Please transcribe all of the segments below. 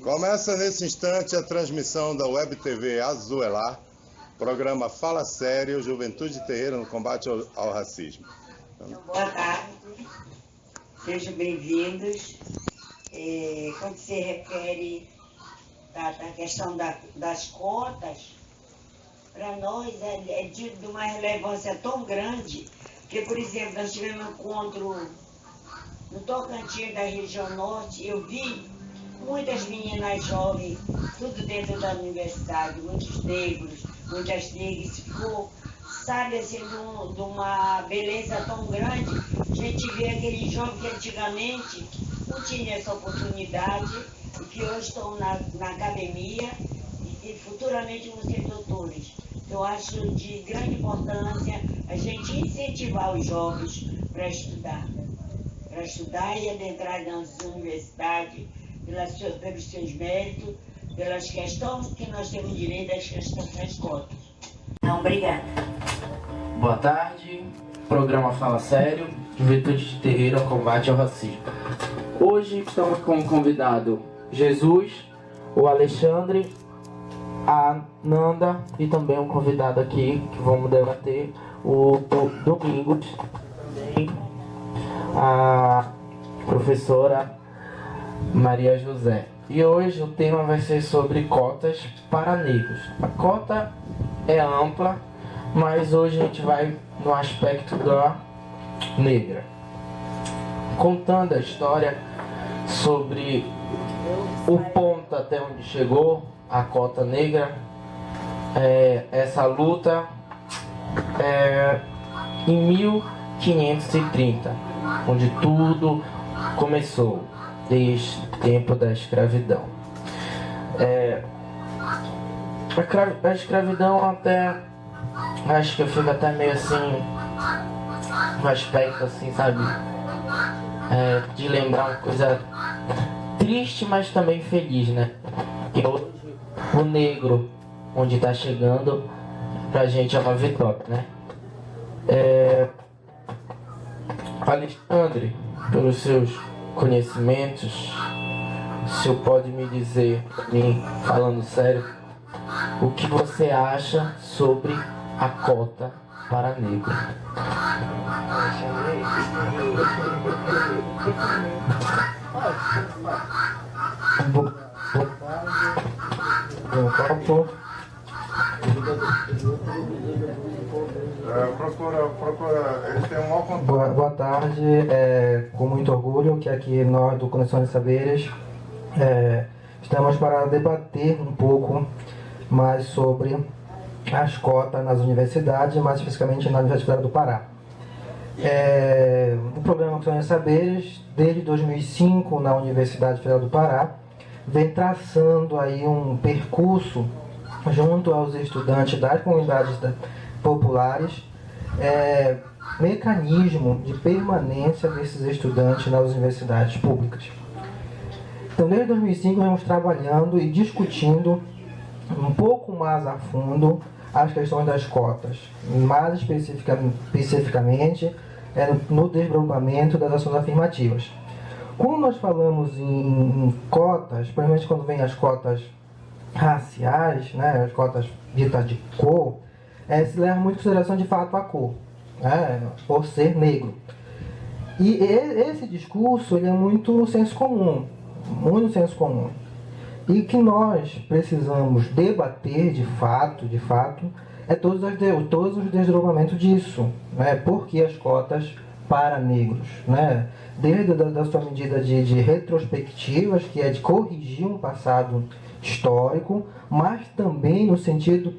Começa nesse instante a transmissão da Web TV Azuelar, programa Fala Sério, Juventude Terreira no Combate ao Racismo. Então, boa tarde, sejam bem-vindos. Quando se refere à questão das cotas, para nós é de uma relevância tão grande que, por exemplo, nós tivemos um encontro no Tocantins da região norte. Eu vi muitas meninas jovens, tudo dentro da universidade, muitos negros, muitas negras. Ficou, sabe, assim, de uma beleza tão grande. A gente vê aqueles jovens que antigamente não tinham essa oportunidade e que hoje estão na academia e futuramente vão ser doutores. Eu acho de grande importância a gente incentivar os jovens para estudar e adentrar nas universidades pelos seus méritos, pelas questões que nós temos direito às questões das cotas. Então, obrigada. Boa tarde, programa Fala Sério, Juventude de Terreira ao Combate ao Racismo. Hoje estamos com um convidado Jesus, o Alexandre, a Nanda e também um convidado aqui que vamos debater, o Domingos, também a professora Maria José. E hoje o tema vai ser sobre cotas para negros. A cota é ampla, mas hoje a gente vai no aspecto da negra, contando a história sobre o ponto até onde chegou a cota negra, essa luta em 1530, onde tudo começou, desde o tempo da escravidão. A escravidão até, acho que eu fico até meio assim, um aspecto assim, sabe, de lembrar uma coisa triste, mas também feliz, né? E hoje o negro, onde está chegando, pra gente é uma vitória, né? Alexandre, pelos seus conhecimentos, o senhor pode me dizer, falando sério, o que você acha sobre a cota para negro? Eles têm um maior contato. Boa tarde, com muito orgulho que aqui nós do Conexões de Saberes estamos para debater um pouco mais sobre as cotas nas universidades, mais especificamente na Universidade Federal do Pará. O programa Conexões de Saberes, desde 2005 na Universidade Federal do Pará, vem traçando aí um percurso junto aos estudantes das comunidades populares, mecanismo de permanência desses estudantes nas universidades públicas. Então, desde 2005, vamos trabalhando e discutindo um pouco mais a fundo as questões das cotas, mais especificamente no desdobramento das ações afirmativas. Quando nós falamos em cotas, principalmente quando vem as cotas raciais, né, as cotas ditas de cor, se leva muito em consideração de fato a cor, por ser negro. E esse discurso ele é muito no senso comum, E o que nós precisamos debater de fato, é todos os desdobramentos disso, né? Por que as cotas para negros, né? Desde a sua medida de retrospectivas, que é de corrigir um passado histórico, mas também no sentido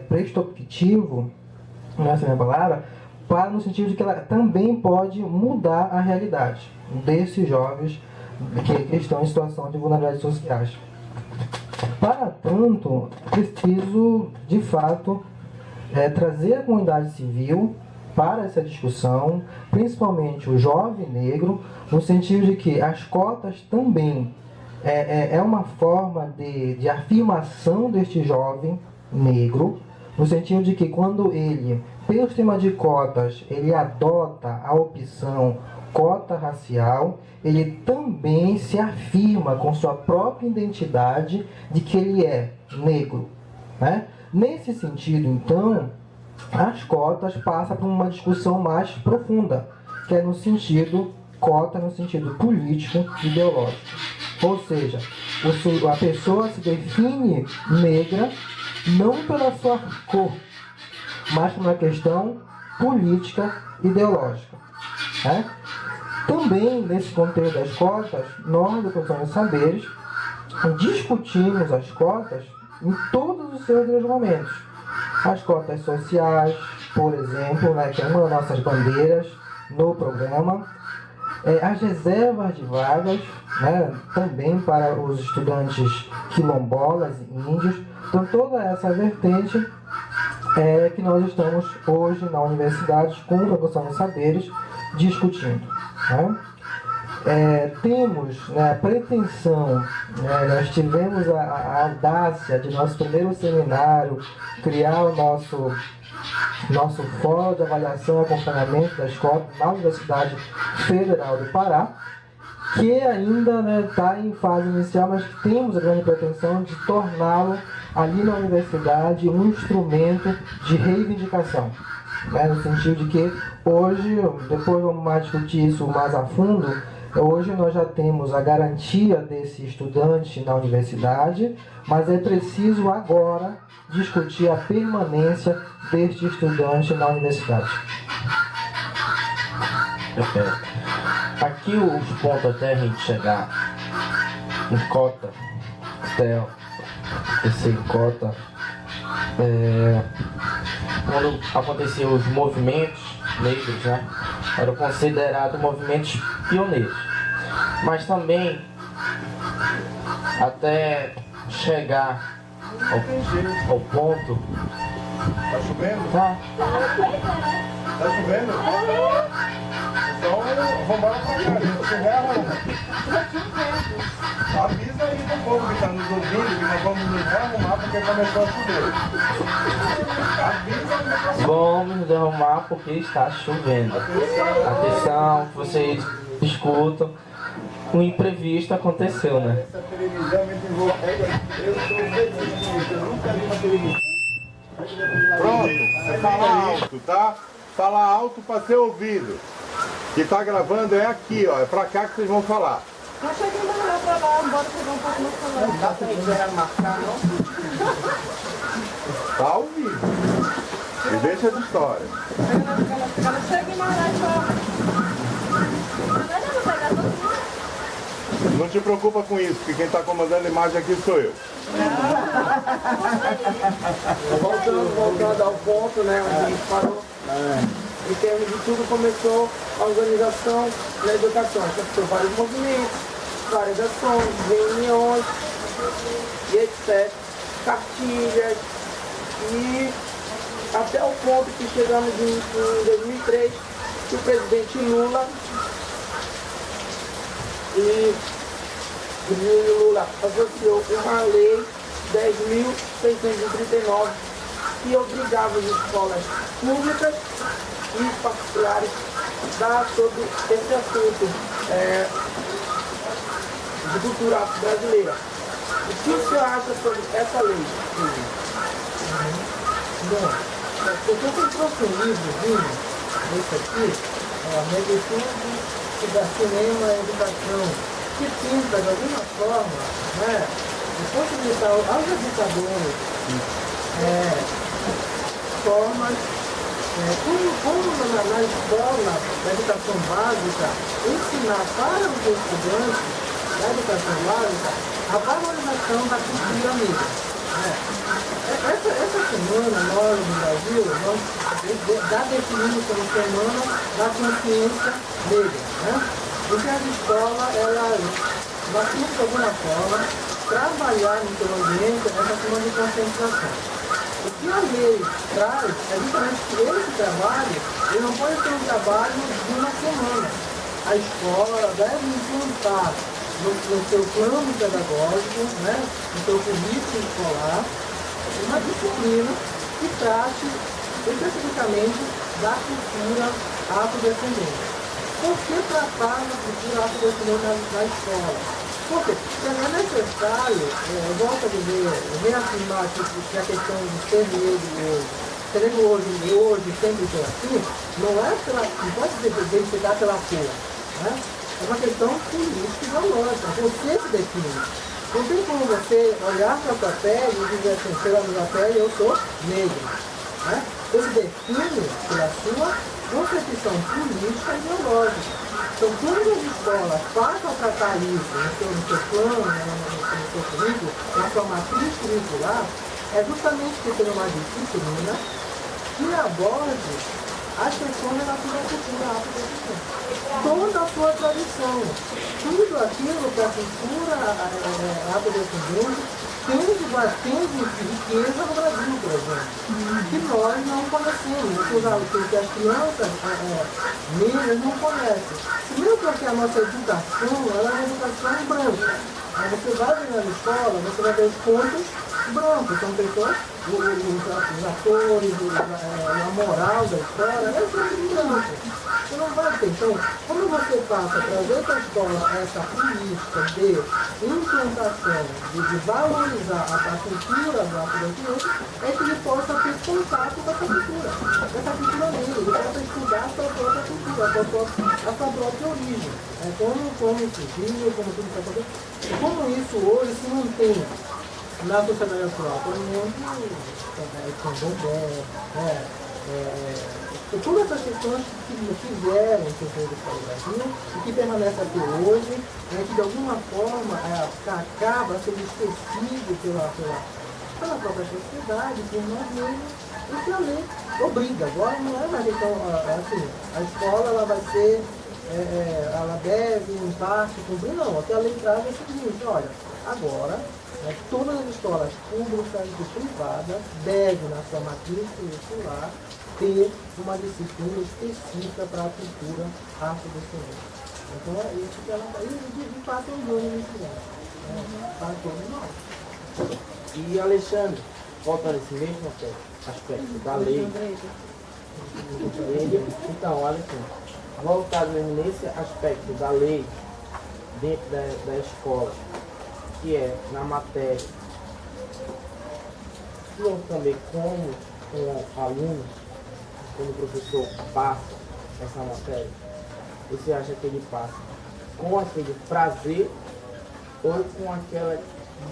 prospectivo, não é essa a minha palavra, no sentido de que ela também pode mudar a realidade desses jovens que estão em situação de vulnerabilidades sociais. Para tanto, preciso, de fato, trazer a comunidade civil para essa discussão, principalmente o jovem negro, no sentido de que as cotas também é uma forma de afirmação deste jovem negro, no sentido de que quando ele, pelo sistema de cotas, ele adota a opção cota racial, ele também se afirma com sua própria identidade de que ele é negro, né? Nesse sentido, então, as cotas passam por uma discussão mais profunda, que é no sentido, cota no sentido político ideológico. Ou seja, a pessoa se define negra não pela sua cor, mas por uma questão política ideológica, né? Também, nesse contexto das cotas, nós, da Comissão de Saberes, discutimos as cotas em todos os seus desdobramentos. As cotas sociais, por exemplo, né, que é uma das nossas bandeiras no programa, as reservas de vagas, né, também para os estudantes quilombolas e índios. Então, toda essa vertente é que nós estamos hoje na universidade com a Comissão de Saberes discutindo, né? Temos, né, a pretensão, né, nós tivemos a audácia de nosso primeiro seminário criar o nosso fórum de avaliação e acompanhamento da escola na Universidade Federal do Pará, que ainda está em fase inicial, mas temos a grande pretensão de torná-lo ali na universidade um instrumento de reivindicação, né, no sentido de que hoje, depois vamos mais discutir isso mais a fundo, hoje nós já temos a garantia desse estudante na universidade, mas é preciso agora discutir a permanência deste estudante na universidade. Perfeito. Aqui os pontos até a gente chegar em cota, até esse cota, quando aconteciam os movimentos negros, né, eram considerados movimentos pioneiros, mas também até chegar ao ponto. Tá chovendo? Tá. Tá chovendo? Então vamos embora pra cá, gente. Se der, avisa aí pro povo que tá nos ouvindo que nós vamos nos arrumar porque começou a chover. Avisa aí. Vamos nos arrumar porque está chovendo. Atenção, que vocês escutam. Um imprevisto aconteceu, né? Essa televisão me desenvolveu. Eu sou feliz, eu nunca vi uma televisão. Pronto, você fala alto, tá? Fala alto pra ser ouvido. Que tá gravando é aqui, ó. É pra cá que vocês vão falar. Nós chegamos lá pra lá, bora pegar um pouco mais pra lá. Não dá pra gente marcar, não? Tá ao vivo. E deixa de história. Ela chega em Marés pra... Não te preocupa com isso, porque quem tá comandando a imagem aqui sou eu. Voltando ao ponto, né, onde a gente parou, em termos de tudo, começou a organização na educação. Começou vários movimentos, várias ações, reuniões, e etc. Cartilhas, e até o ponto que chegamos em 2003, que o presidente Lula associou uma lei 10.639 que obrigava as escolas públicas e particulares a dar sobre esse assunto de cultura brasileira. O que você acha sobre essa lei? Bom, eu trouxe um livrozinho, esse aqui, a Medicina da Cinema e Educação, que pinta de alguma forma, né, de possibilitar aos educadores formas, como na escola da educação básica, ensinar para os estudantes da educação básica a valorização da cultura negra. Essa semana, nós no Brasil, nós já definimos como Semana da Consciência Negra, né? Porque as escolas, nós temos de alguma forma trabalhar no seu ambiente essa semana de conscientização. O que a lei traz é justamente que esse trabalho, ele não pode ser um trabalho de uma semana. A escola deve implantar no seu plano pedagógico, né, no seu currículo escolar, uma disciplina que trate especificamente da cultura afrodescendente. Por que tratar a cultura afrodescendente na escola? Porque é necessário, eu volto a dizer, reafirmar que a questão de ser negro hoje, seremos hoje sempre ser assim, não pode ser identificado pela cor, né? É uma questão política e ideológica, você se define. Não tem como você olhar para a sua pele e dizer assim, pela minha pele eu sou negro, né? Você se define pela sua concepção política e ideológica. Então, quando as escolas passam a tratar isso no seu plano, no seu currículo, na sua matriz curricular, é justamente que tem uma disciplina que aborde as questões relativas à cultura afrodescendente. Toda a sua tradição, tudo aquilo que a cultura afrodescendente tem de riqueza no Brasil, por exemplo, que nós não conhecemos, que as crianças negras não conhecem. Primeiro porque a nossa educação, ela é uma educação branca. Aí você vai ver na escola, você vai ver os contos brancos, são pessoas, os atores, a moral da história, é sempre branco. Você não vai ter. Então, como você passa a trazer para a escola essa política de implantação, de valorizar a cultura do afrodescendente, é que ele possa ter contato com essa cultura dele, ele possa estudar a sua própria cultura, a sua própria origem. Como isso vive, como tudo isso acontece. Como isso hoje se mantém na sociedade atual, por exemplo, todas essas questões que vieram para o Brasil e que permanecem até hoje, que de alguma forma acaba sendo esquecido pela própria sociedade, por nós mesmos, e que a lei obriga. Agora não é mais questão assim, a escola ela vai ser, ela deve, em parte, cumprir, não. Até a lei traz o seguinte, olha, agora, todas as escolas públicas e privadas devem, na sua matriz curricular, ter uma disciplina específica para a cultura afrodescendente. Então é isso que ela faz. E de fato é um jogo muito bom. Para todos nós. E Alexandre, voltando nesse mesmo aspecto da lei. Então, Alexandre, voltado nesse aspecto da lei dentro da escola, que é na matéria, eu também como aluno, quando o professor passa essa matéria, você acha que ele passa com aquele prazer ou com aquela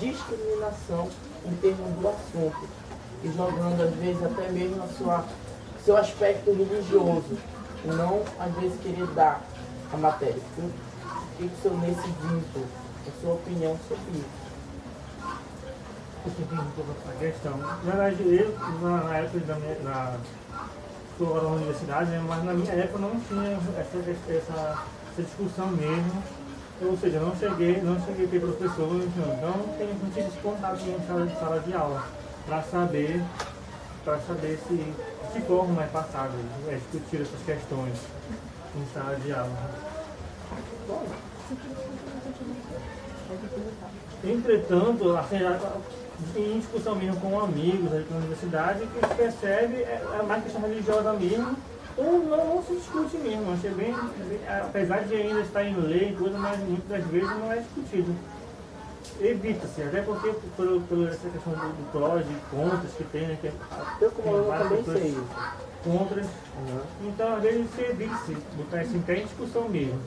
discriminação em termos do assunto, e jogando às vezes até mesmo seu aspecto religioso, e não às vezes querer dar a matéria? O que o senhor nesse vínculo, a sua opinião sobre isso? Eu entendi um pouco a questão. Na verdade, eu, na época da estou na universidade, né, mas na minha época não tinha essa discussão mesmo. Ou seja, não cheguei a ter professor, então não tive esse contato em sala de aula para saber se forma é passado, discutir essas questões em sala de aula. Entretanto, assim, em discussão mesmo com amigos aí na universidade, o que se percebe é mais questão religiosa mesmo, ou não se discute mesmo. Achei bem, apesar de ainda estar em lei e coisa, mas muitas das vezes não é discutido. Evita-se, até porque por essa questão do prós e contras que tem, né? Que Eu como eu também sei isso. Contras. Então, às vezes se evita-se, botar isso em discussão mesmo.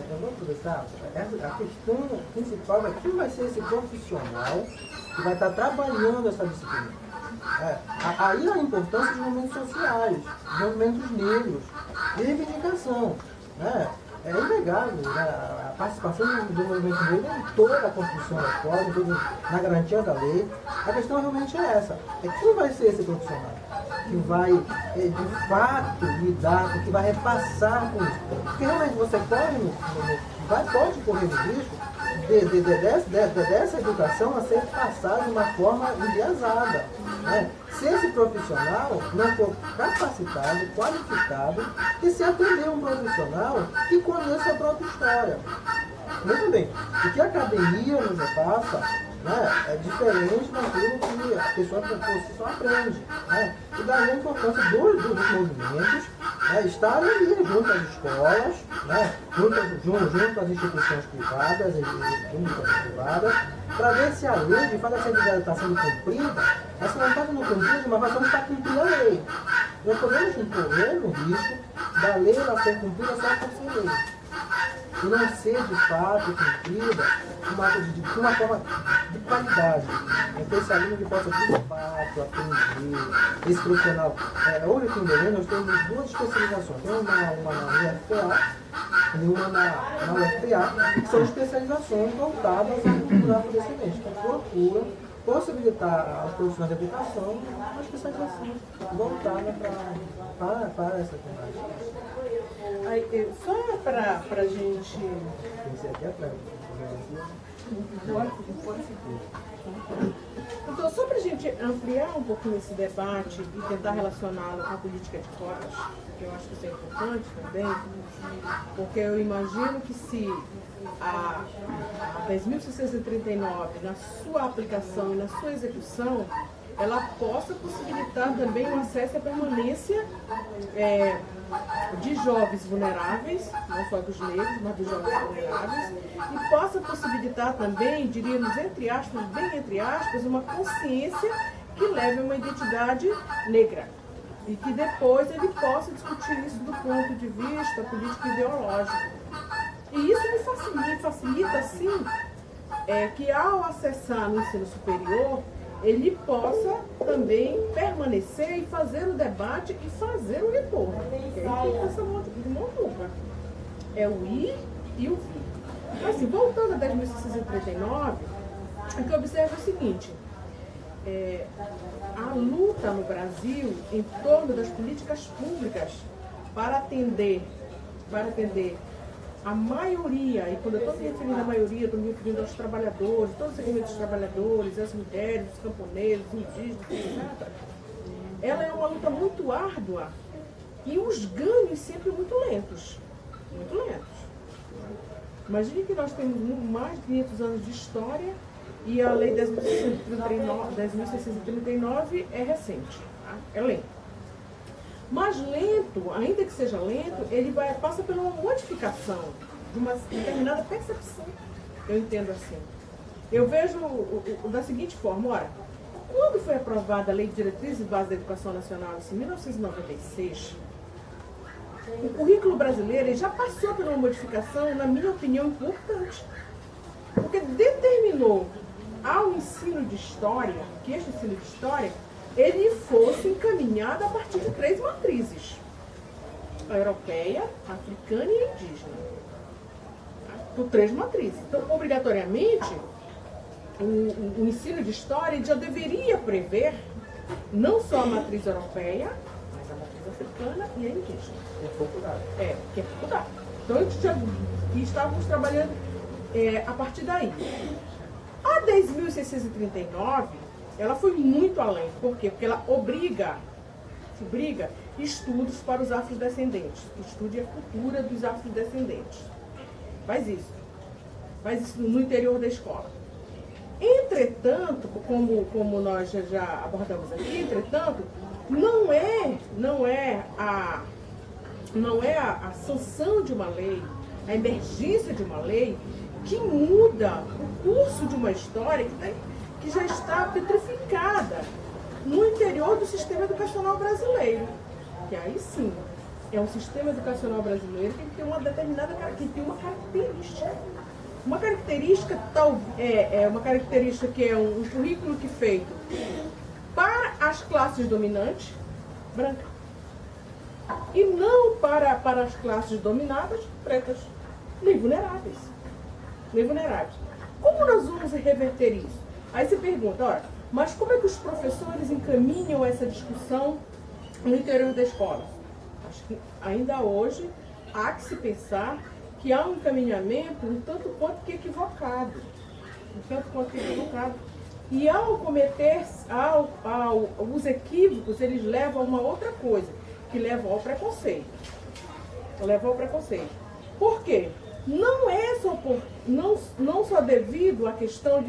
Vamos aproveitar, a questão principal é quem vai ser esse profissional que vai estar trabalhando essa disciplina. Aí a importância dos movimentos sociais, dos movimentos negros, reivindicação. Né? É inegável, né? A participação do movimento negro em toda a construção da escola, na garantia da lei. A questão realmente é essa. É quem vai ser esse profissional que vai, de fato, lidar, que vai repassar com isso. Porque realmente você pode correr o risco dessa educação a ser passada de uma forma enviesada. Né? Se esse profissional não for capacitado, qualificado, e se atender um profissional que conheça a própria história. Muito bem, o que a academia nos repassa, né, é diferente daquilo que a pessoa por si só aprende. Né? E daí a importância dos movimentos né, estarem ali junto às escolas, né, junto às instituições privadas, para ver se a lei, de fato, essa atividade está sendo cumprida, mas se não está sendo cumprida, mas nós vamos estar cumprindo a lei. Nós podemos correr o risco da lei ela ser cumprida só por ser lei. E não ser de fato cumprida de uma forma de qualidade. Então esse aluno que possa de fato aprender, esse profissional. Hoje aqui em Belém nós temos duas especializações, uma na UFPA e uma na UFPA, que são especializações voltadas à cultura afrodescendente, que procuram possibilitar aos profissionais de educação uma especialização voltada para essa temática. Aí, só para a gente. Esse aqui é para Então, só para a gente ampliar um pouquinho esse debate e tentar relacioná-lo com a política de cotas, que eu acho que isso é importante também, porque eu imagino que se a 10.639, na sua aplicação e na sua execução, ela possa possibilitar também o acesso à permanência de jovens vulneráveis, não só dos negros, mas dos jovens vulneráveis, e possa possibilitar também, diríamos, entre aspas, bem entre aspas, uma consciência que leve a uma identidade negra. E que depois ele possa discutir isso do ponto de vista político e ideológico. E isso me facilita sim, que ao acessar no ensino superior, ele possa também permanecer e fazer o debate e fazer o retorno. Porque aí tem essa mão dupla. É o ir e o vir. Assim, voltando a 10.639, o que eu observo é o seguinte, a luta no Brasil em torno das políticas públicas para atender a maioria, e quando eu estou me referindo à maioria, estou me referindo aos trabalhadores, todos os segmentos dos trabalhadores, as mulheres, os camponeses, os indígenas, etc. Ela é uma luta muito árdua e os ganhos sempre muito lentos. Muito lentos. Imagine que nós temos mais de 500 anos de história e a lei 10.639 é recente, tá? É lento. Mas lento, ainda que seja lento, ele passa por uma modificação de uma determinada percepção. Eu entendo assim. Eu vejo da seguinte forma, ora, quando foi aprovada a Lei de Diretrizes e Bases da Educação Nacional, em 1996, o currículo brasileiro já passou por uma modificação, na minha opinião, importante. Porque determinou ao ensino de história, que este ensino de história, ele fosse encaminhado a partir de 3 matrizes: a europeia, a africana e a indígena. Por 3 matrizes. Então, obrigatoriamente, o ensino de história já deveria prever não só a matriz europeia, mas a matriz africana e a indígena. É pouco dado. Que é pouco dado. Então, estávamos trabalhando a partir daí. A 10.639, ela foi muito além. Por quê? Porque ela obriga estudos para os afrodescendentes. Estude a cultura dos afrodescendentes. Faz isso no interior da escola. Entretanto, como nós já abordamos aqui, entretanto, não é a sanção de uma lei, a emergência de uma lei que muda o curso de uma história que já está petrificada no interior do sistema educacional brasileiro. Que aí sim, é um sistema educacional brasileiro que tem uma determinada característica. Uma característica que é um currículo que é feito para as classes dominantes, brancas, e não para as classes dominadas, pretas, nem vulneráveis. Como nós vamos reverter isso? Aí você pergunta, olha, mas como é que os professores encaminham essa discussão no interior da escola? Acho que ainda hoje há que se pensar que há um encaminhamento um tanto quanto que equivocado. E ao cometer os equívocos, eles levam a uma outra coisa, que levam ao preconceito. Por quê? Não só devido à questão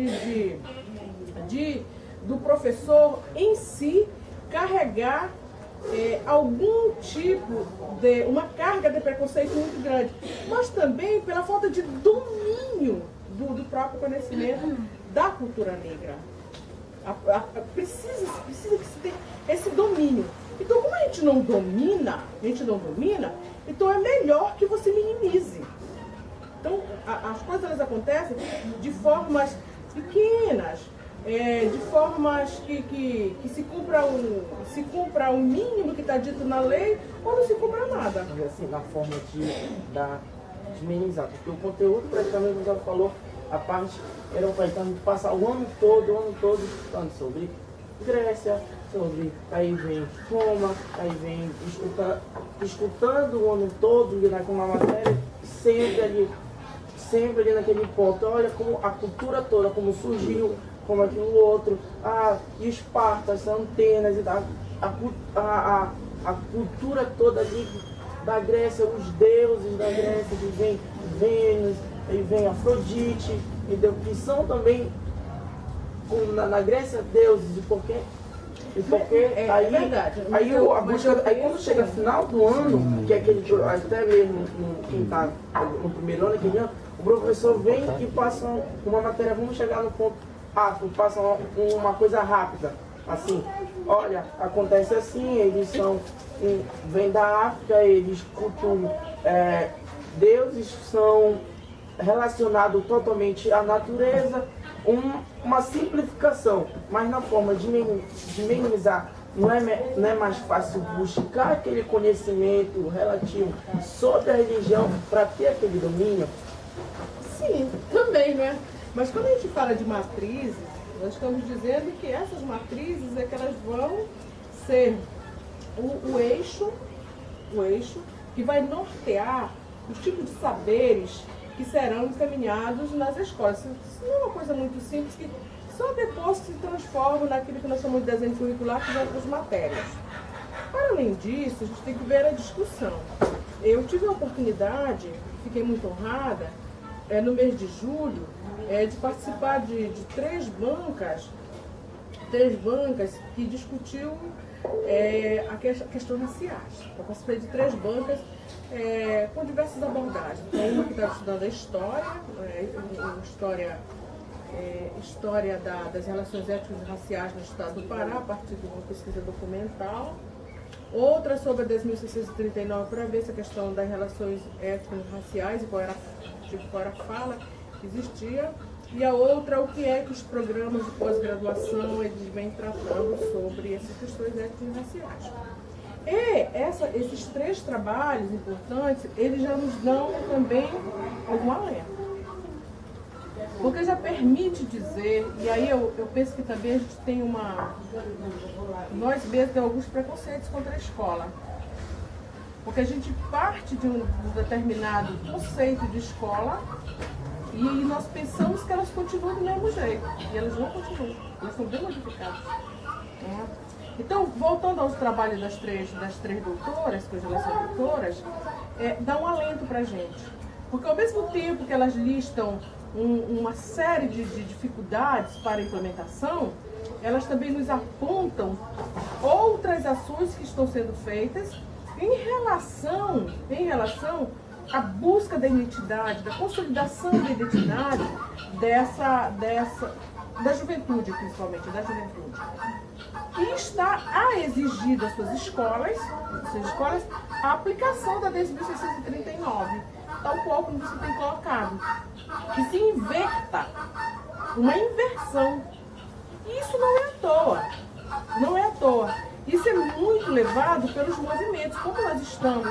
do professor em si carregar algum tipo de uma carga de preconceito muito grande, mas também pela falta de domínio do próprio conhecimento da cultura negra. Precisa que se tenha esse domínio. Então, como a gente não domina, então é melhor que você minimize. Então, as coisas elas acontecem de formas pequenas, de formas que se cumpra o mínimo que está dito na lei ou não se cumpra nada. Assim, na forma de minimizar, porque o conteúdo, praticamente, como já falou, a parte era para passar o ano todo estudando sobre Grécia, aí vem Roma, aí vem escutando o ano todo, naquela matéria, sempre ali naquele ponto. Olha como a cultura toda, como surgiu, como aquilo outro, e Esparta, as antenas, e a cultura toda ali da Grécia, os deuses da Grécia, que vem Vênus, aí vem Afrodite, entendeu? Que são também na Grécia deuses, e por quê? Aí, verdade. Aí quando chega no final do ano, que é aquele, até mesmo quem está no primeiro ano, aquele ano, o professor vem e passa uma matéria, vamos chegar no ponto rápido, passa uma coisa rápida, assim, olha, acontece assim, eles vêm da África, eles cultuam deuses, são relacionados totalmente à natureza, uma simplificação, mas na forma de minimizar, não é mais fácil buscar aquele conhecimento relativo sobre a religião para ter aquele domínio? Sim, também, né? Mas quando a gente fala de matrizes, nós estamos dizendo que essas matrizes é que elas vão ser o eixo que vai nortear os tipos de saberes que serão encaminhados nas escolas. Isso não é uma coisa muito simples, que só depois se transforma naquilo que nós chamamos de desenho curricular, que são as matérias. Para além disso, a gente tem que ver a discussão. Eu tive a oportunidade, fiquei muito honrada, no mês de julho, de participar de três bancas que discutiu a questão raciais. Eu participei de 3 bancas com diversas abordagens. Então, uma que estava estudando a história das relações étnicas e raciais no estado do Pará, a partir de uma pesquisa documental. Outra sobre a 10.639, para ver essa questão das relações étnicas e raciais e qual era a fala que existia. E a outra, o que é que os programas de pós-graduação eles vêm tratando sobre essas questões étnicas e raciais. E esses 3 trabalhos importantes, eles já nos dão também algum alento. Porque já permite dizer, e aí eu penso que também a gente tem nós mesmos temos alguns preconceitos contra a escola. Porque a gente parte de um determinado conceito de escola e nós pensamos que elas continuam do mesmo jeito. E elas não continuam, elas são bem modificadas. Então, voltando aos trabalhos das três doutoras, que hoje elas são doutoras, dá um alento para a gente. Porque ao mesmo tempo que elas listam uma série de dificuldades para a implementação, elas também nos apontam outras ações que estão sendo feitas em relação à busca da identidade, da consolidação da identidade da juventude, principalmente, da juventude. E está a exigir das suas escolas, a aplicação da 10.639, tal qual como você tem colocado. Que se inverta, uma inversão. E isso não é à toa. Não é à toa. Isso é muito levado pelos movimentos. Como nós estamos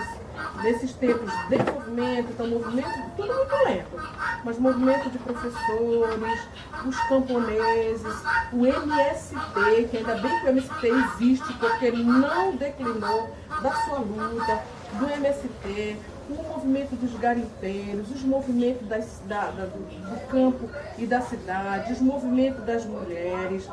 nesses tempos de movimento, então movimento tudo muito lento. Mas movimento de professores, os camponeses, o MST, que ainda bem que o MST existe, porque ele não declinou da sua luta, do MST, o movimento dos garimpeiros, os movimentos do campo e da cidade, os movimentos das mulheres,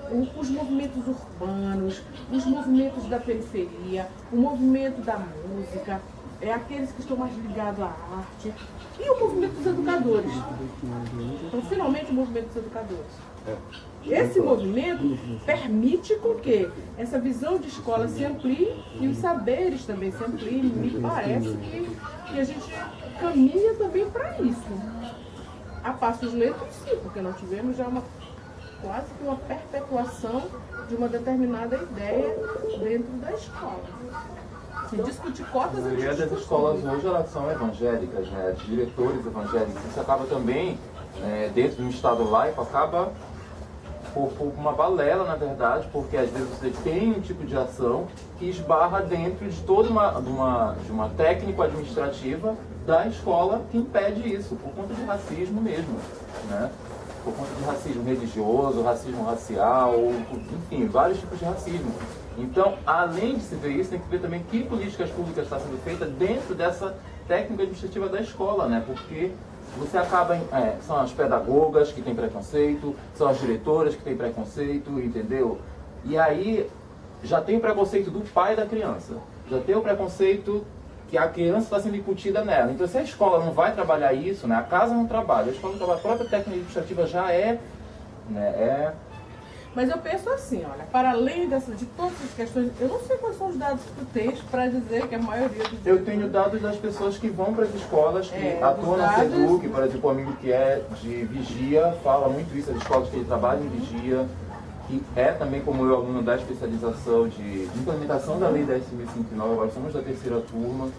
os movimentos urbanos, os movimentos da periferia, o movimento da música, é aqueles que estão mais ligados à arte e o movimento dos educadores. Então, finalmente, o movimento dos educadores. Esse movimento permite com que essa visão de escola se amplie e os saberes também se ampliem. Me parece que a gente caminha também para isso. A passos lentos, sim, porque nós tivemos já quase que uma perpetuação de uma determinada ideia dentro da escola. Se discutir cotas... A maioria das escolas hoje elas são evangélicas, né? De diretores evangélicos. Isso acaba também, dentro do estado laico, acaba por uma balela, na verdade, porque às vezes você tem um tipo de ação que esbarra dentro de toda uma técnico-administrativa da escola que impede isso, por conta de racismo mesmo, né? Por conta de racismo religioso, racismo racial, enfim, vários tipos de racismo. Então, além de se ver isso, tem que ver também que políticas públicas estão sendo feitas dentro dessa técnica administrativa da escola, né? Porque você acaba, são as pedagogas que têm preconceito, são as diretoras que têm preconceito, entendeu? E aí, já tem o preconceito do pai da criança, já tem o preconceito que a criança está sendo incutida nela. Então, se a escola não vai trabalhar isso, né? A casa não trabalha, a escola não trabalha, a própria técnica administrativa já Mas eu penso assim, olha, para além de todas essas questões, eu não sei quais são os dados que tu tens para dizer que a maioria dos... Eu tenho dados das pessoas que vão para as escolas, que atuam na SEDUC, por exemplo, um amigo que é de vigia, fala muito isso, as escolas que ele trabalha em vigia, que é também como eu, aluno da especialização de implementação da lei 10.059, agora somos da terceira turma.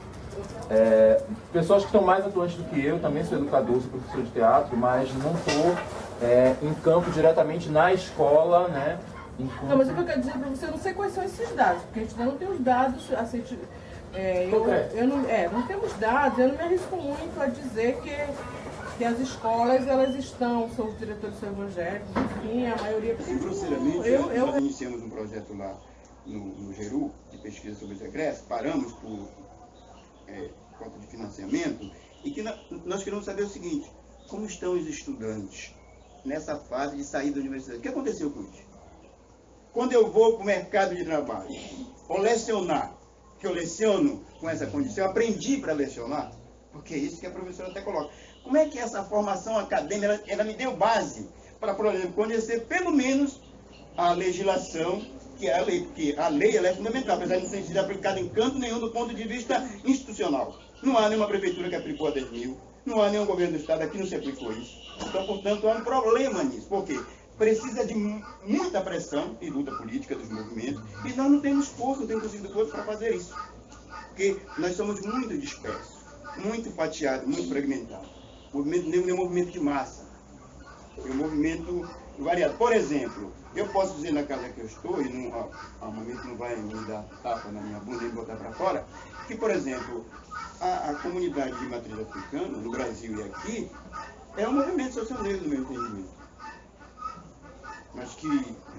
Pessoas que estão mais atuantes do que eu, também sou educador, sou professor de teatro, mas não estou em campo diretamente na escola, né? Não, mas o que eu quero dizer para você, eu não sei quais são esses dados, porque a gente ainda não tem os dados, assim, não temos dados, eu não me arrisco muito a dizer que as escolas, elas são os diretores são evangélicos, enfim, a maioria... Grosseiramente, nós iniciamos um projeto lá no Geru, de pesquisa sobre os egressos, paramos por falta de financiamento, e que nós queremos saber o seguinte: como estão os estudantes nessa fase de sair da universidade? O que aconteceu com isso? Quando eu vou para o mercado de trabalho, ou lecionar, que eu leciono com essa condição, eu aprendi para lecionar, porque é isso que a professora até coloca. Como é que essa formação acadêmica, ela me deu base para, por exemplo, conhecer pelo menos a legislação, que é a lei, porque a lei ela é fundamental, apesar de não ter sido aplicada em canto nenhum do ponto de vista institucional. Não há nenhuma prefeitura que aplicou a 10.000, não há nenhum governo do estado aqui que não se aplicou isso. Então, portanto, há um problema nisso. Por quê? Precisa de muita pressão e luta política dos movimentos, e nós não temos força, não temos conseguido força para fazer isso. Porque nós somos muito dispersos, muito fatiados, muito fragmentados. O movimento negro é um movimento de massa, é um movimento variado. Por exemplo, eu posso dizer na casa que eu estou, e a momento não vai me dar tapa na minha bunda e me botar para fora, que, por exemplo, a comunidade de matriz africana, no Brasil e aqui, é um movimento social negro, no meu entendimento. Mas que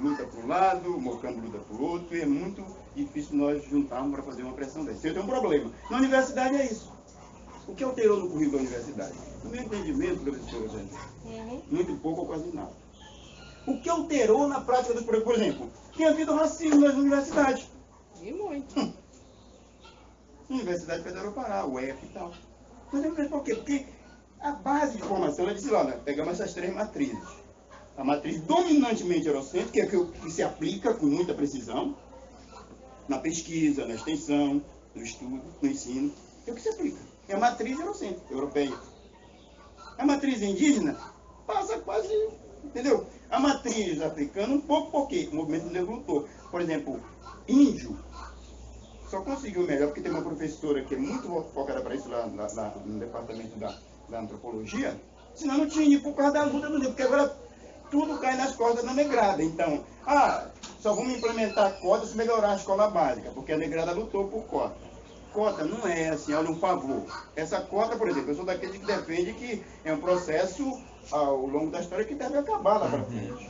luta por um lado, o Mocambo luta por outro, e é muito difícil nós juntarmos para fazer uma pressão dessa. Eu tenho um problema. Na universidade é isso. O que alterou no currículo da universidade? No meu entendimento, professor Zé, muito pouco ou quase nada. O que alterou na prática dos professores? Por exemplo, tem havido racismo nas universidades. E muito. Universidade Federal do Pará, UEF e tal. Mas por quê? Porque a base de formação, ela disse lá, né? Pegamos essas três matrizes. A matriz dominantemente eurocêntrica, que é que se aplica com muita precisão na pesquisa, na extensão, no estudo, no ensino. É o que se aplica. É a matriz eurocêntrica, europeia. A matriz indígena passa quase, entendeu? A matriz africana um pouco porque o movimento negro lutou. Por exemplo, índio só conseguiu melhor porque tem uma professora que é muito focada para isso lá no departamento da antropologia, senão não tinha por causa da luta do negro, porque agora tudo cai nas costas da negrada. Então, só vamos implementar cotas se melhorar a escola básica, porque a negrada lutou por cota. Cota não é assim, olha, um favor. Essa cota, por exemplo, eu sou daquele que defende que é um processo ao longo da história que deve acabar lá para frente.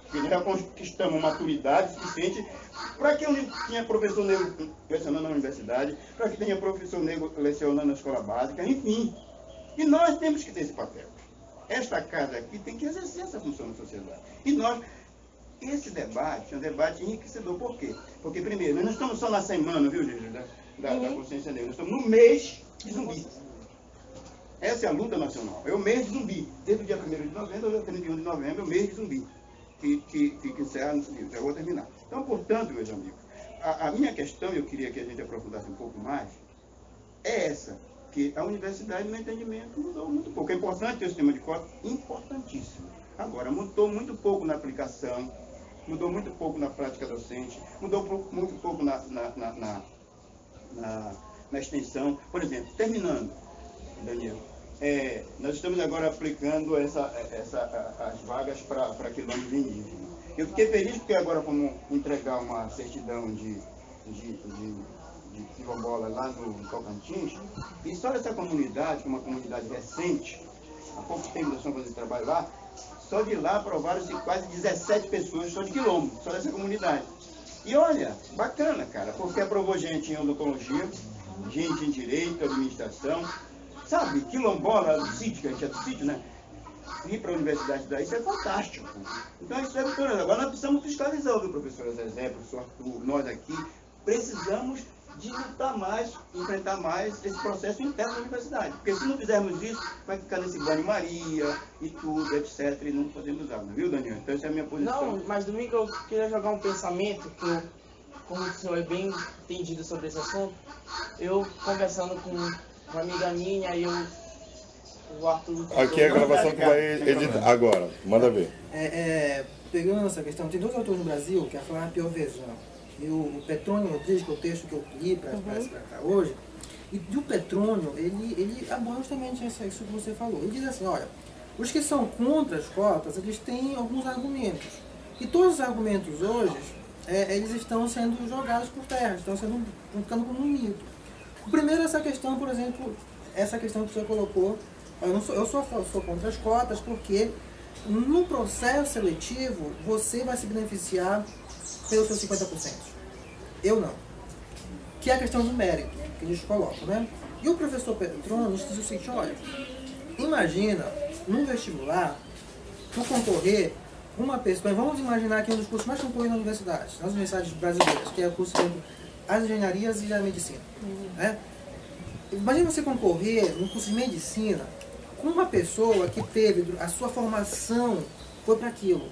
Porque já conquistamos maturidade suficiente para que eu tenha professor negro lecionando na universidade, para que tenha professor negro lecionando na escola básica, enfim. E nós temos que ter esse papel. Esta casa aqui tem que exercer essa função na sociedade. E nós, esse debate é um debate enriquecedor. Por quê? Porque, primeiro, nós não estamos só na semana, viu, Gigi? da consciência negra. Nós estamos no mês de zumbi. Essa é a luta nacional. É o mês de zumbi. Desde o dia 1º de novembro ao dia 31 de novembro é o mês de zumbi. Que encerra no livro. Já vou terminar. Então, portanto, meus amigos, a minha questão, eu queria que a gente aprofundasse um pouco mais, é essa, que a universidade, no entendimento, mudou muito pouco. É importante ter o sistema de cotas, importantíssimo. Agora, mudou muito pouco na aplicação, mudou muito pouco na prática docente, mudou muito pouco na extensão. Por exemplo, terminando, Daniel, nós estamos agora aplicando as vagas para quilômetros indígenas. Eu fiquei feliz porque agora vamos entregar uma certidão de quilombola lá no Tocantins, e só essa comunidade, que é uma comunidade recente, há pouco tempo nós estamos fazendo trabalho lá, só de lá aprovaram-se quase 17 pessoas só de quilombo, só dessa comunidade. E olha, bacana, cara, porque aprovou gente em odontologia, gente em direito, administração, sabe, quilombola do sítio, que a gente é do sítio, né? Ir para a universidade daí, isso é fantástico. Então isso é bacana. Agora nós precisamos fiscalizar, viu, professora Zezé, professor Arthur, nós aqui, precisamos de lutar mais, enfrentar mais esse processo interno da universidade. Porque se não fizermos isso, vai ficar nesse banho-maria e tudo, etc. E não podemos usar, viu, Daniel? Então essa é a minha posição. Não, mas domingo eu queria jogar um pensamento que eu, como o senhor é bem entendido sobre esse assunto, eu conversando com uma amiga minha e o Arthur... Aqui é a gravação que vai editar agora, manda ver. Pegando essa questão, tem 2 autores no Brasil, que é a Flávia Piovesan e o Petrônio Rodrigues, que é o texto que eu li para cá hoje, e o Petrônio, ele aborda justamente isso que você falou. Ele diz assim, olha, os que são contra as cotas, eles têm alguns argumentos. E todos os argumentos hoje, eles estão sendo jogados por terra, estão ficando como um mito. O primeiro é essa questão, por exemplo, essa questão que você colocou, eu sou contra as cotas porque no processo seletivo você vai se beneficiar pelos seus 50%. Eu não. Que é a questão do mérito, que eles colocam, né? E o professor Petrônio diz o seguinte, olha, imagina, num vestibular, tu concorrer, uma pessoa, vamos imaginar que um dos cursos mais concorridos nas universidades brasileiras, que é o curso de as engenharias e a medicina. Né? Imagina você concorrer no curso de medicina com uma pessoa que teve, a sua formação foi para aquilo.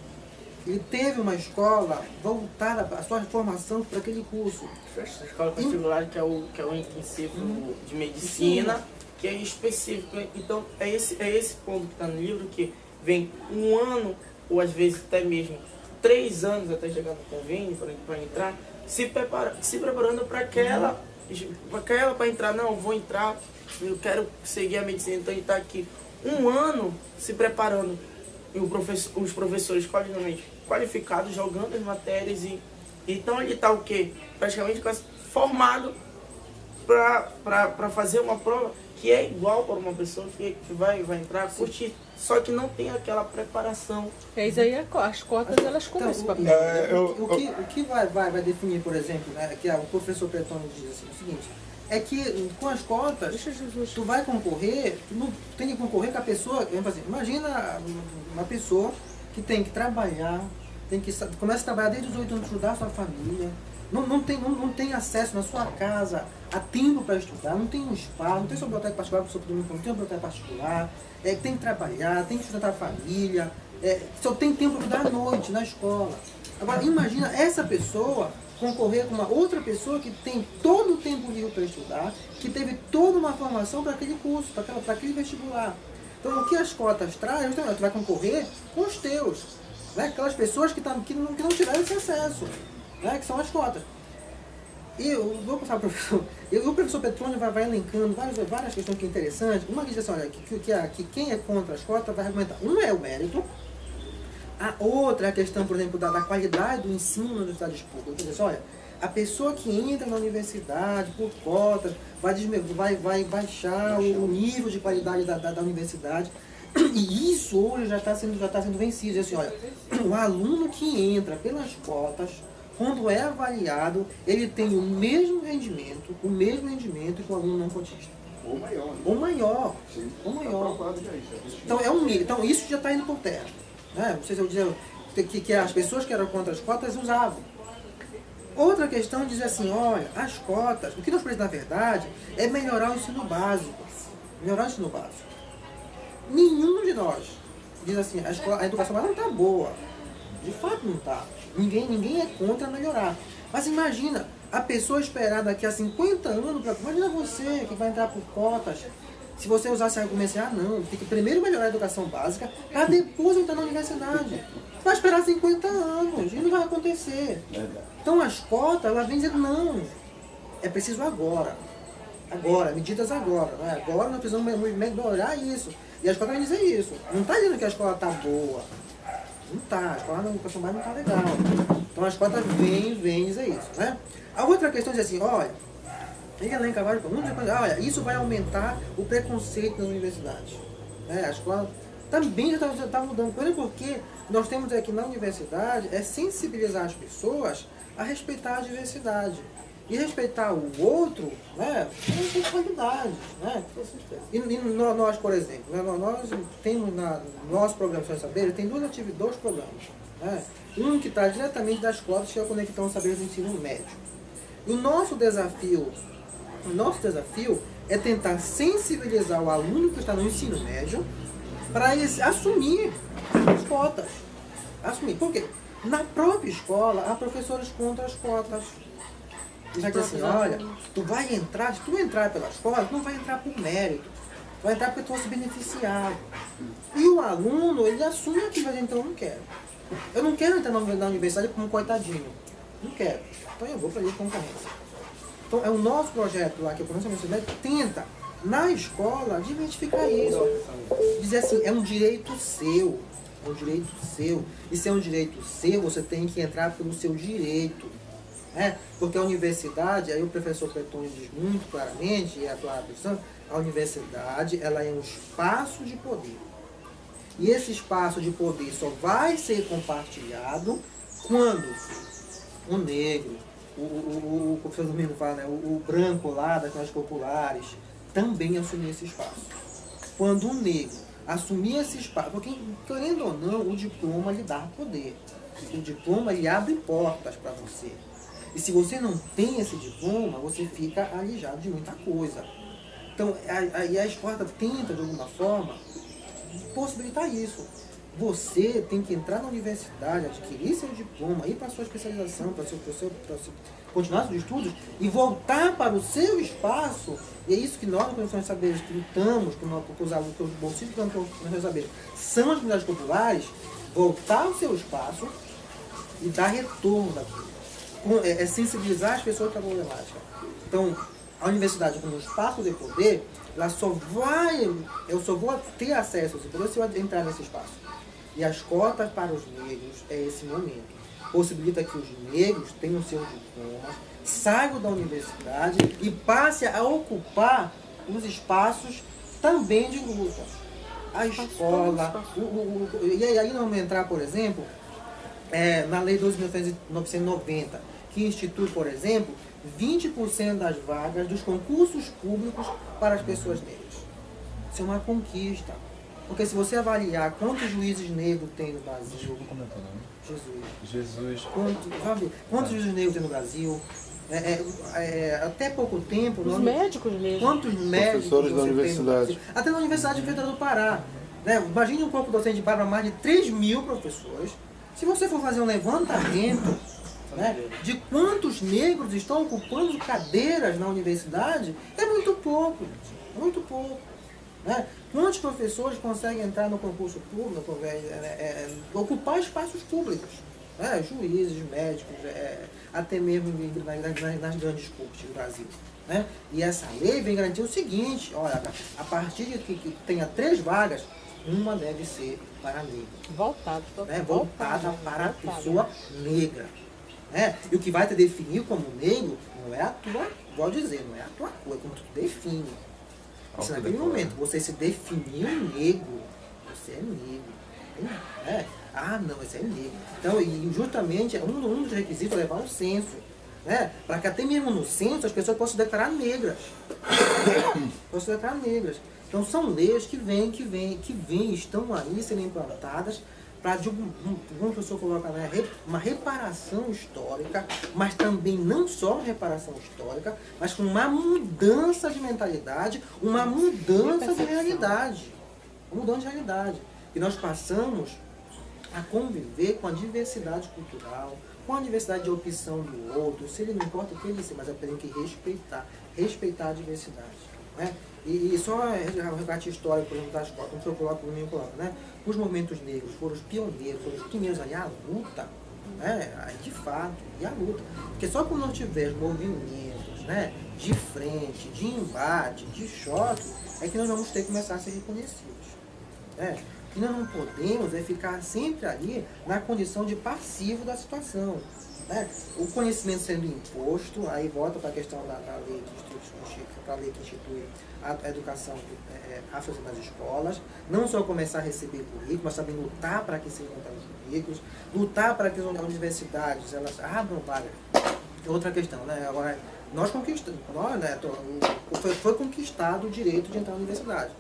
Ele teve uma escola voltada, a sua formação para aquele curso. A escola particular, que é o intensivo de medicina, que é específico. Então, é esse ponto que está no livro, que vem um ano, ou às vezes até mesmo 3 anos até chegar no convênio, para entrar, se preparando para aquela, para entrar. Não, vou entrar, eu quero seguir a medicina, então ele está aqui 1 ano se preparando. E os professores qualificados jogando as matérias, e então ele está o quê? Praticamente formado para fazer uma prova que é igual para uma pessoa que vai entrar, curtir, só que não tem aquela preparação. Isso aí, as cotas, elas começam para o que vai definir, por exemplo, né, que o professor Petrônio diz assim, o seguinte, é que com as cotas, tu vai concorrer, tu não tem que concorrer com a pessoa, imagina uma pessoa que tem que trabalhar, começa a trabalhar desde os 8 anos, ajudar a sua família, não tem acesso na sua casa a tempo para estudar, não tem um espaço, não tem sua biblioteca particular, não tem uma biblioteca particular, tem que trabalhar, tem que sustentar a família, só tem tempo para estudar à noite na escola. Agora imagina essa pessoa concorrer com uma outra pessoa que tem todo o tempo livre para estudar, que teve toda uma formação para aquele curso, para aquele vestibular. Então o que as cotas trazem, tu vai concorrer com os teus, né? Aquelas pessoas que não tiveram esse acesso, né? Que são as cotas. E eu vou passar para o professor. O professor Petrônio vai elencando várias questões que é interessantes. Uma que diz assim, olha, que quem é contra as cotas vai argumentar. Uma é o mérito. A outra é a questão, por exemplo, da qualidade do ensino nas universidades públicas. Quer dizer, olha, a pessoa que entra na universidade por cotas vai baixar o nível de qualidade da universidade. E isso hoje já está sendo vencido. Assim, olha, o aluno que entra pelas cotas, quando é avaliado, ele tem o mesmo rendimento que o aluno não cotista. Ou maior. Né? Ou maior. Sim. Ou maior. Então é um nível. Então isso já está indo por terra. Né? Não sei se eu dizer que as pessoas que eram contra as cotas usavam. Outra questão diz assim, olha, as cotas, o que nós precisamos, na verdade, é melhorar o ensino básico. Melhorar o ensino básico. Nenhum de nós diz assim, a educação básica não está boa. De fato não está. Ninguém é contra melhorar. Mas imagina, a pessoa esperar daqui a 50 anos, imagina você que vai entrar por cotas. Se você usar esse argumento assim, não, tem que primeiro melhorar a educação básica, para depois entrar na universidade. Você vai esperar 50 anos, e não vai acontecer. Então as cotas, elas vêm dizendo, não, é preciso agora. Agora, medidas agora. Né? Agora nós precisamos melhorar isso. E a escola vai dizer isso. Não está dizendo que a escola está boa. Não está, a escola na educação básica não está legal. Então as cotas vêm dizer isso. Né? A outra questão diz assim, olha, olha, isso vai aumentar o preconceito nas universidades. A escola também já está mudando. Porque nós temos aqui na universidade é sensibilizar as pessoas a respeitar a diversidade. E respeitar o outro, né, com qualidade. Né? E nós, por exemplo, né, nós temos no nosso programa Sonhos Saberes, tem dois programas. Né? Um que está diretamente das cotas, que é o Conectando Saberes do Ensino Médio. E o nosso desafio é tentar sensibilizar o aluno que está no ensino médio para ele assumir as cotas. Assumir. Por quê? Na própria escola, há professores contra as cotas. Vai dizer assim, olha, tu vai entrar, se tu entrar pela escola, tu não vai entrar por mérito. Tu vai entrar porque tu vai se beneficiar. E o aluno, ele assume aquilo, mas então eu não quero. Eu não quero entrar na universidade como um coitadinho. Não quero. Então eu vou para a concorrência. Então, é o nosso projeto lá, que é o Programa Ensino Médio, tenta, na escola, desmistificar isso. Dizer assim, é um direito seu. É um direito seu. E se é um direito seu, você tem que entrar pelo seu direito. Porque a universidade, aí o professor Petônio diz muito claramente, e a tua questão, a universidade, ela é um espaço de poder. E esse espaço de poder só vai ser compartilhado quando o negro, o professor Domingo fala, né, o branco lá das classes populares, também assumir esse espaço. Quando o negro assumir esse espaço, porque querendo ou não, o diploma lhe dá poder. O diploma ele abre portas para você. E se você não tem esse diploma, você fica alijado de muita coisa. Então, a escola tenta, de alguma forma, possibilitar isso. Você tem que entrar na universidade, adquirir seu diploma, ir para a sua especialização, para continuar seus estudos e voltar para o seu espaço. E é isso que nós, no Conexões Saberes, lutamos, que os alunos, que os bolsistas do Conexões Saberes são as comunidades populares, voltar ao seu espaço e dar retorno daquilo. É sensibilizar as pessoas para a problemática. Então, a universidade, como um espaço de poder, ela eu só vou ter acesso a esse poder se eu entrar nesse espaço. E as cotas para os negros é esse momento. Possibilita que os negros tenham seus diplomas, saiam da universidade e passem a ocupar os espaços também de luta. A escola, e aí nós vamos entrar, por exemplo, na Lei 12.990, que institui, por exemplo, 20% das vagas dos concursos públicos para as pessoas negras. Isso é uma conquista. Porque se você avaliar quantos juízes negros tem no Brasil... Jesus. Quantos juízes negros tem no Brasil? Até pouco tempo... Os médicos mesmo. Quantos médicos professores da universidade? Até na Universidade Federal do Pará. Imagine um corpo docente para mais de 3 mil professores. Se você for fazer um levantamento de quantos negros estão ocupando cadeiras na universidade, é muito pouco. Muito pouco. Quantos professores conseguem entrar no concurso público, ocupar espaços públicos? Juízes, médicos, até mesmo nas grandes cortes do Brasil. E essa lei vem garantir o seguinte, olha, a partir de que tenha 3 vagas, uma deve ser para negro. Voltada para a pessoa negra. E o que vai te definir como negro não é a tua, vou dizer, não é a tua cor, é como tu define. Se naquele momento você se definiu negro, você é negro. Não, você é negro. Então, e justamente, um dos requisitos é levar um censo. Para que até mesmo no censo as pessoas possam se declarar negras. Possam se declarar negras. Então são leis que estão aí sendo implantadas para, como o professor coloca, né, uma reparação histórica, mas também não só uma reparação histórica, mas com uma mudança de mentalidade, uma mudança de realidade. Uma mudança de realidade. E nós passamos a conviver com a diversidade cultural, com a diversidade de opção do outro, se ele não importa o que ele seja, mas eu tenho que respeitar a diversidade. Né? E só o resgate histórico, por exemplo, da escola, como o senhor coloca, o menino coloca, né? Os movimentos negros foram os pioneiros, foram os primeiros ali, a luta, né? De fato, e a luta. Porque só quando nós tivermos movimentos, né, de frente, de embate, de choque, é que nós vamos ter que começar a ser reconhecidos. Né? E nós não podemos ficar sempre ali na condição de passivo da situação. Né? O conhecimento sendo imposto, aí volta para a questão da lei que institui a educação afro nas escolas, não só começar a receber currículos, mas também lutar para que sejam montados currículos, lutar para que as universidades elas abram vagas. Outra questão, né? Agora, nós conquistamos, foi conquistado o direito de entrar na universidade.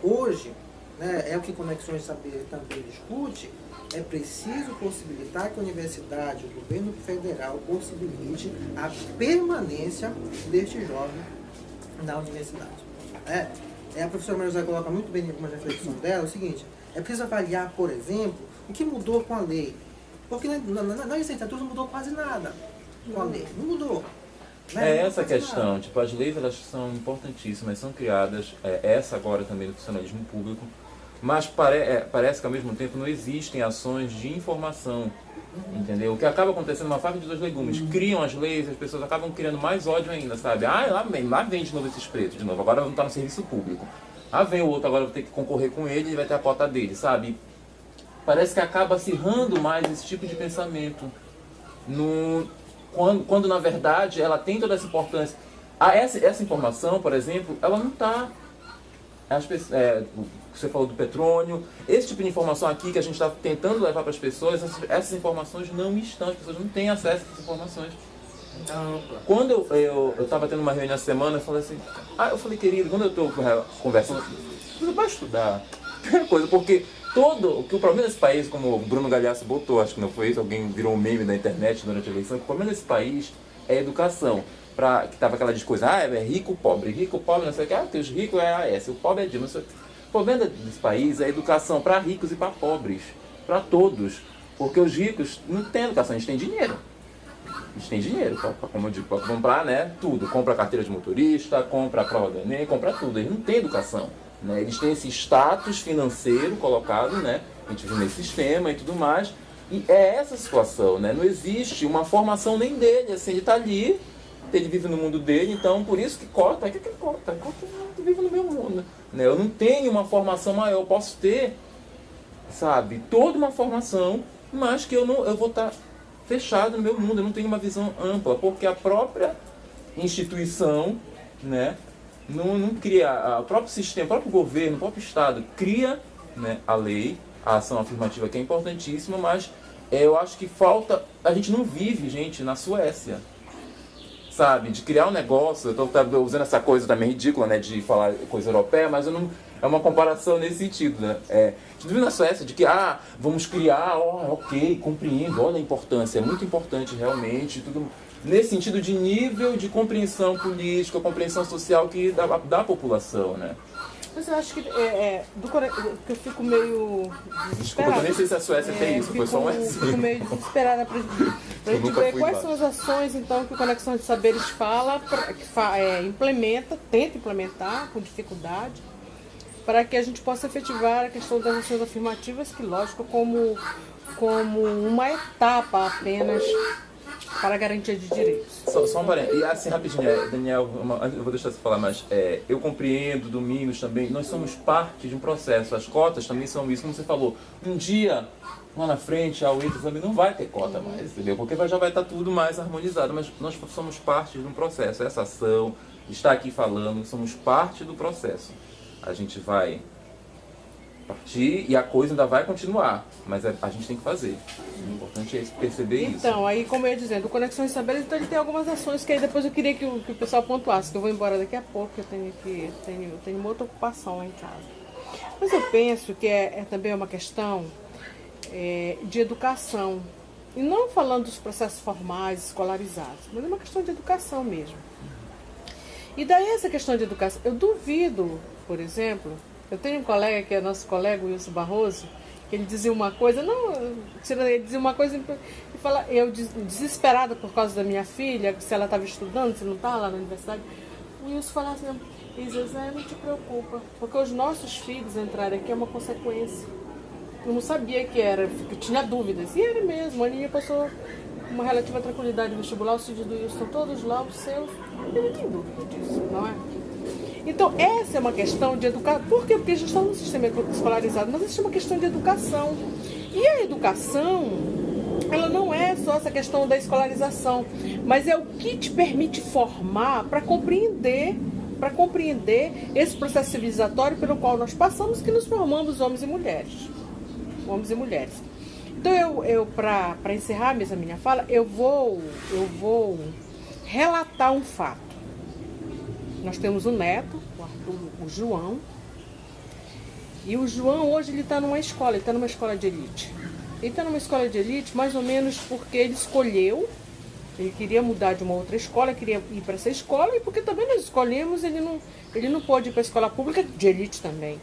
Hoje, né, é o que Conexões de Saber também discute, é preciso possibilitar que a universidade, o governo federal, possibilite a permanência deste jovem na universidade. A professora Maria José coloca muito bem em algumas reflexões dela, o seguinte, é preciso avaliar, por exemplo, o que mudou com a lei. Porque na licenciatura não mudou quase nada com a lei, não mudou. É essa a questão, tipo, as leis elas são importantíssimas, são criadas, essa agora também do funcionalismo público, mas parece que ao mesmo tempo não existem ações de informação, entendeu? O que acaba acontecendo é uma faca de dois legumes, criam as leis, as pessoas acabam criando mais ódio ainda, sabe? Lá vem de novo esses pretos, de novo, agora vão estar no serviço público. Vem o outro, agora vou ter que concorrer com ele vai ter a cota dele, sabe? Parece que acaba acirrando mais esse tipo de pensamento, quando na verdade ela tem toda essa importância. Essa informação, por exemplo, ela não está... Você falou do petróleo, esse tipo de informação aqui que a gente está tentando levar para as pessoas, essas informações não estão, as pessoas não têm acesso a essas informações. Quando eu estava tendo uma reunião essa semana, eu falei, querido, quando eu estou conversando, você vai estudar coisa, porque o problema desse país, como o Bruno Galhaço botou, acho que não foi isso, alguém virou um meme na internet durante a eleição, o problema desse país é a educação. Que tava aquela coisa, é rico, pobre, não sei o que, porque os ricos é AS, o pobre é Dilma, não sei o que. O problema desse país é a educação para ricos e para pobres, para todos, porque os ricos não têm educação, eles têm dinheiro. Eles têm dinheiro para comprar, né, tudo, compra a carteira de motorista, compra a prova do Enem, compra tudo, eles não têm educação. Né? Eles têm esse status financeiro colocado, né, a gente vive nesse sistema e tudo mais, e é essa situação, né, não existe uma formação nem dele, assim, ele está ali, ele vive no mundo dele, então por isso que cota, eu vivo no meu mundo. Né? Eu não tenho uma formação maior, eu posso ter, sabe, toda uma formação, mas que eu vou estar fechado no meu mundo, eu não tenho uma visão ampla, porque a própria instituição, né, não cria, o próprio sistema, o próprio governo, o próprio Estado cria, né, a lei, a ação afirmativa que é importantíssima, mas eu acho que falta, a gente não vive, gente, na Suécia. Sabe, de criar um negócio, eu estou usando essa coisa também ridícula, né, de falar coisa europeia, mas eu não, é uma comparação nesse sentido, né, a gente vive na Suécia de que, vamos criar, ok, compreendo, olha a importância, é muito importante realmente, tudo nesse sentido de nível de compreensão política, compreensão social da população, né. Mas eu acho que eu fico meio desesperada. Desculpa, eu nem sei se a Suécia tem isso, foi só um exemplo. Fico meio desesperada pra gente ver quais são as ações, então, que o Conexão de Saberes tenta implementar com dificuldade, para que a gente possa efetivar a questão das ações afirmativas, que, lógico, como uma etapa apenas para a garantia de direitos. Só um parênteses. E assim, rapidinho, Daniel, eu vou deixar você falar, mas eu compreendo, Domingos também, nós somos parte de um processo. As cotas também são isso, como você falou. Um dia, lá na frente, a UITA também não vai ter cota mais, entendeu? Porque já vai estar tudo mais harmonizado, mas nós somos parte de um processo. Essa ação, está aqui falando, somos parte do processo. A gente vai partir e a coisa ainda vai continuar, mas a gente tem que fazer. O importante é perceber isso. Então, aí como eu ia dizendo, o Conexões de Saberes, então ele tem algumas ações que aí depois eu queria que o pessoal pontuasse, que eu vou embora daqui a pouco, que eu tenho uma outra ocupação lá em casa. Mas eu penso que é também uma questão de educação. E não falando dos processos formais, escolarizados, mas é uma questão de educação mesmo. E daí essa questão de educação, eu duvido, por exemplo, eu tenho um colega que é nosso colega, o Wilson Barroso, que ele dizia uma coisa, ele dizia uma coisa e fala, eu desesperada por causa da minha filha, se ela estava estudando, se não estava lá na universidade, o Wilson falava assim, Zezé, não te preocupa, porque os nossos filhos entrarem aqui é uma consequência. Eu não sabia que era, eu tinha dúvidas, e era mesmo, a Aninha passou uma relativa tranquilidade no vestibular, os filhos do Wilson estão todos lá, os seus, ele não tem dúvida disso, não é? Então, essa é uma questão de educação. Por quê? Porque a gente está no sistema escolarizado, mas isso é uma questão de educação. E a educação, ela não é só essa questão da escolarização, mas é o que te permite formar para compreender esse processo civilizatório pelo qual nós passamos, que nos formamos homens e mulheres. Homens e mulheres. Então, eu para encerrar mesmo a minha fala, eu vou relatar um fato. Nós temos um neto, o Arthur, o João. E o João hoje ele está numa escola, ele está numa escola de elite. Ele está numa escola de elite mais ou menos porque ele escolheu, ele queria mudar de uma outra escola, queria ir para essa escola, e porque também nós escolhemos, ele não pôde ir para a escola pública de elite também.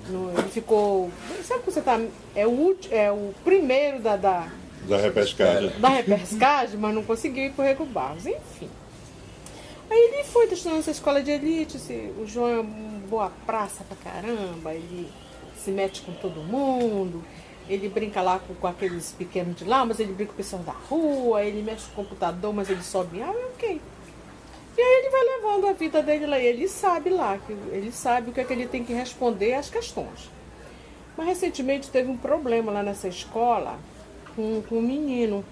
Ele ficou, sabe que você está, é o primeiro da repescagem. Da repescagem, mas não conseguiu ir para o Rego Barros, enfim. Aí ele foi estudando essa escola de elite, o João é uma boa praça pra caramba, ele se mete com todo mundo, ele brinca lá com aqueles pequenos de lá, mas ele brinca com o pessoal da rua, ele mexe no computador, mas ele sobe, ok. E aí ele vai levando a vida dele lá, e ele sabe o que é que ele tem que responder às questões. Mas recentemente teve um problema lá nessa escola com um menino,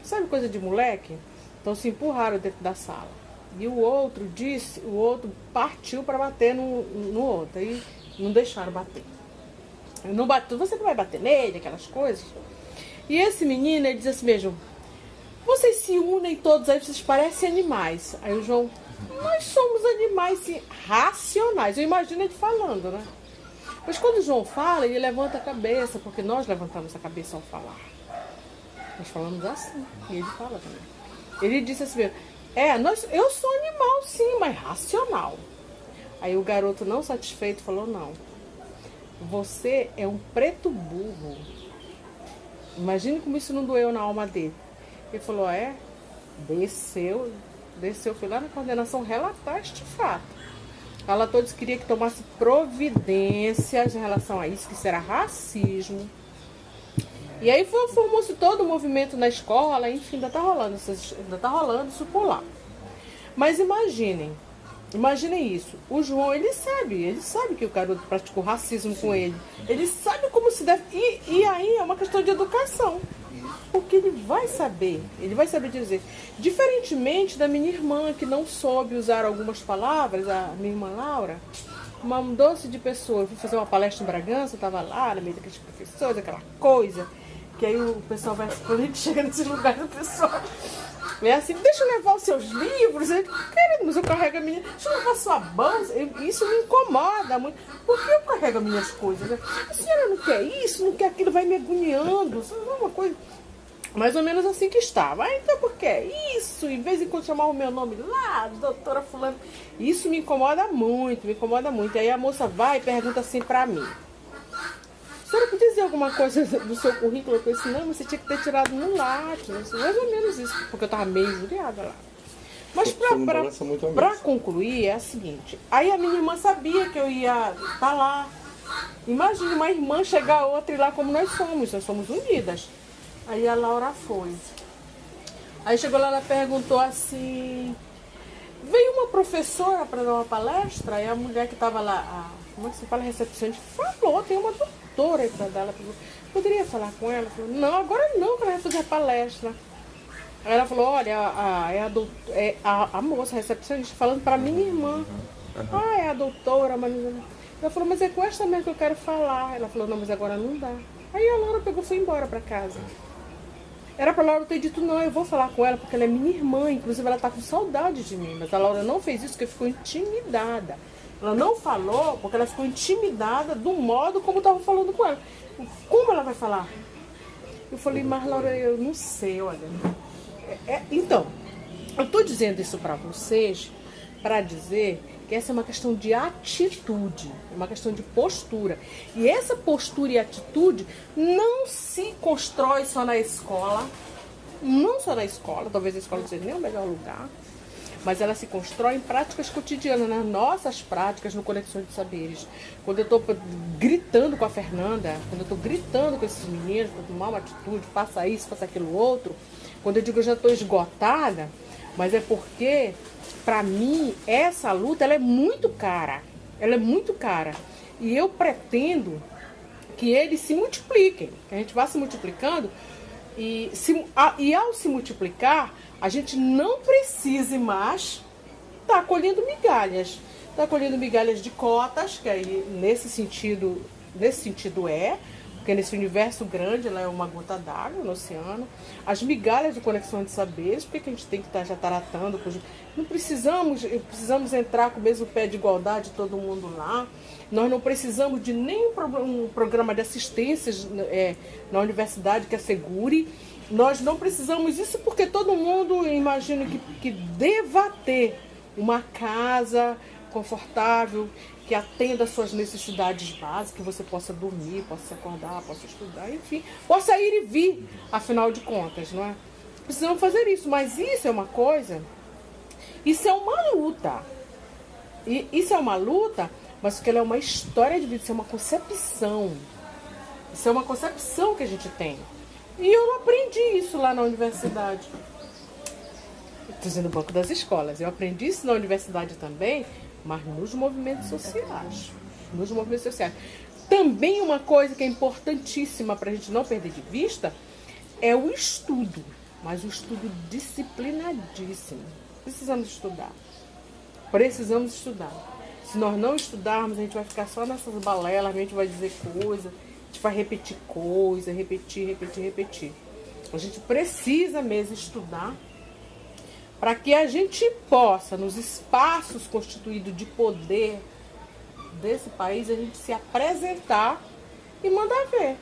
sabe coisa de moleque? Então se empurraram dentro da sala. E o outro partiu para bater no outro, aí não deixaram bater. Não bateu, você não vai bater nele, aquelas coisas. E esse menino, ele diz assim mesmo, vocês se unem todos aí, vocês parecem animais. Aí o João, nós somos animais sim, racionais. Eu imagino ele falando, né? Mas quando o João fala, ele levanta a cabeça, porque nós levantamos a cabeça ao falar. Nós falamos assim, e ele fala também. Ele disse assim mesmo, eu sou animal sim, mas racional. Aí o garoto não satisfeito falou, não, você é um preto burro. Imagine como isso não doeu na alma dele. Ele falou, desceu, fui lá na coordenação relatar este fato. Ela todos queria que tomasse providências em relação a isso, que isso era racismo. E aí formou-se todo o movimento na escola, enfim, ainda tá rolando isso por lá. Mas imaginem isso. O João, ele sabe que o garoto praticou racismo com ele. Ele sabe como se deve. E aí é uma questão de educação. Porque ele vai saber dizer. Diferentemente da minha irmã, que não soube usar algumas palavras, a minha irmã Laura, uma doce de pessoa. Eu fui fazer uma palestra em Bragança, eu estava lá, no meio daqueles professores, aquela coisa. Que aí o pessoal vai, quando a gente chega nesse lugar, o pessoal é assim, deixa eu levar os seus livros. Eu, querido, mas eu carrego a minha, deixa eu levar a sua bolsa. Isso me incomoda muito. Por que eu carrego as minhas coisas? A senhora não quer isso, não quer aquilo, vai me agoniando. Isso é uma coisa mais ou menos assim que estava. Então por que isso? Em vez de quando chamar o meu nome lá, doutora fulano, isso me incomoda muito, Aí a moça vai e pergunta assim pra mim, a senhora podia dizer alguma coisa do seu currículo? Eu disse, não, mas você tinha que ter tirado no Lattes, mais ou menos isso, porque eu estava meio injuriada lá. Mas para concluir, é a seguinte, aí a minha irmã sabia que eu ia estar lá. Imagine uma irmã chegar a outra e lá como nós somos unidas. Aí a Laura foi. Aí chegou lá, ela perguntou assim, veio uma professora para dar uma palestra, aí a mulher que estava lá, como é que se fala, recepcionista, falou, tem uma doutora aí para dar, ela falou, poderia falar com ela? Falou, não, agora não, que ela vai fazer a palestra. Aí ela falou, olha, a moça recepcionista falando para minha irmã, é a doutora, mas... Ela falou, mas é com esta mesmo que eu quero falar. Ela falou, não, mas agora não dá. Aí a Laura pegou e foi embora para casa. Era pra Laura ter dito, não, eu vou falar com ela, porque ela é minha irmã, inclusive ela tá com saudade de mim. Mas a Laura não fez isso porque ficou intimidada. Ela não falou porque ela ficou intimidada do modo como eu estava falando com ela. Como ela vai falar? Eu falei, mas Laura, eu não sei, olha. Então, eu estou dizendo isso para vocês para dizer que essa é uma questão de atitude, uma questão de postura. E essa postura e atitude não se constrói só na escola, não só na escola, talvez a escola não seja nem o melhor lugar, mas ela se constrói em práticas cotidianas, nas nossas práticas no Conexões de Saberes. Quando eu estou gritando com a Fernanda, quando eu estou gritando com esses meninos para tomar uma atitude, faça isso, faça aquilo outro, quando eu digo que eu já estou esgotada, mas é porque, para mim, essa luta ela é muito cara. Ela é muito cara. E eu pretendo que eles se multipliquem, que a gente vá se multiplicando. E ao se multiplicar, a gente não precise mais estar colhendo migalhas. Está colhendo migalhas de cotas, que aí nesse sentido porque nesse universo grande ela é uma gota d'água no oceano. As migalhas de Conexão de Saberes, porque a gente tem que estar já tratando. Não precisamos entrar com o mesmo pé de igualdade todo mundo lá. Nós não precisamos de nenhum programa de assistência na universidade que assegure. Nós não precisamos disso porque todo mundo, imagino que deva ter uma casa confortável, que atenda às suas necessidades básicas, que você possa dormir, possa se acordar, possa estudar, enfim, possa ir e vir, afinal de contas, não é? Precisamos fazer isso, mas isso é uma coisa, isso é uma luta. E isso é uma luta, mas porque ela é uma história de vida, isso é uma concepção. Isso é uma concepção que a gente tem. E eu não aprendi isso lá na universidade. Estou dizendo no banco das escolas. Eu aprendi isso na universidade também, mas nos movimentos sociais. Nos movimentos sociais. Também uma coisa que é importantíssima para a gente não perder de vista é o estudo. Mas o estudo disciplinadíssimo. Precisamos estudar. Precisamos estudar. Se nós não estudarmos, a gente vai ficar só nessas balelas, a gente vai dizer coisa, a gente vai repetir coisa, repetir. A gente precisa mesmo estudar para que a gente possa, nos espaços constituídos de poder desse país, a gente se apresentar e mandar ver.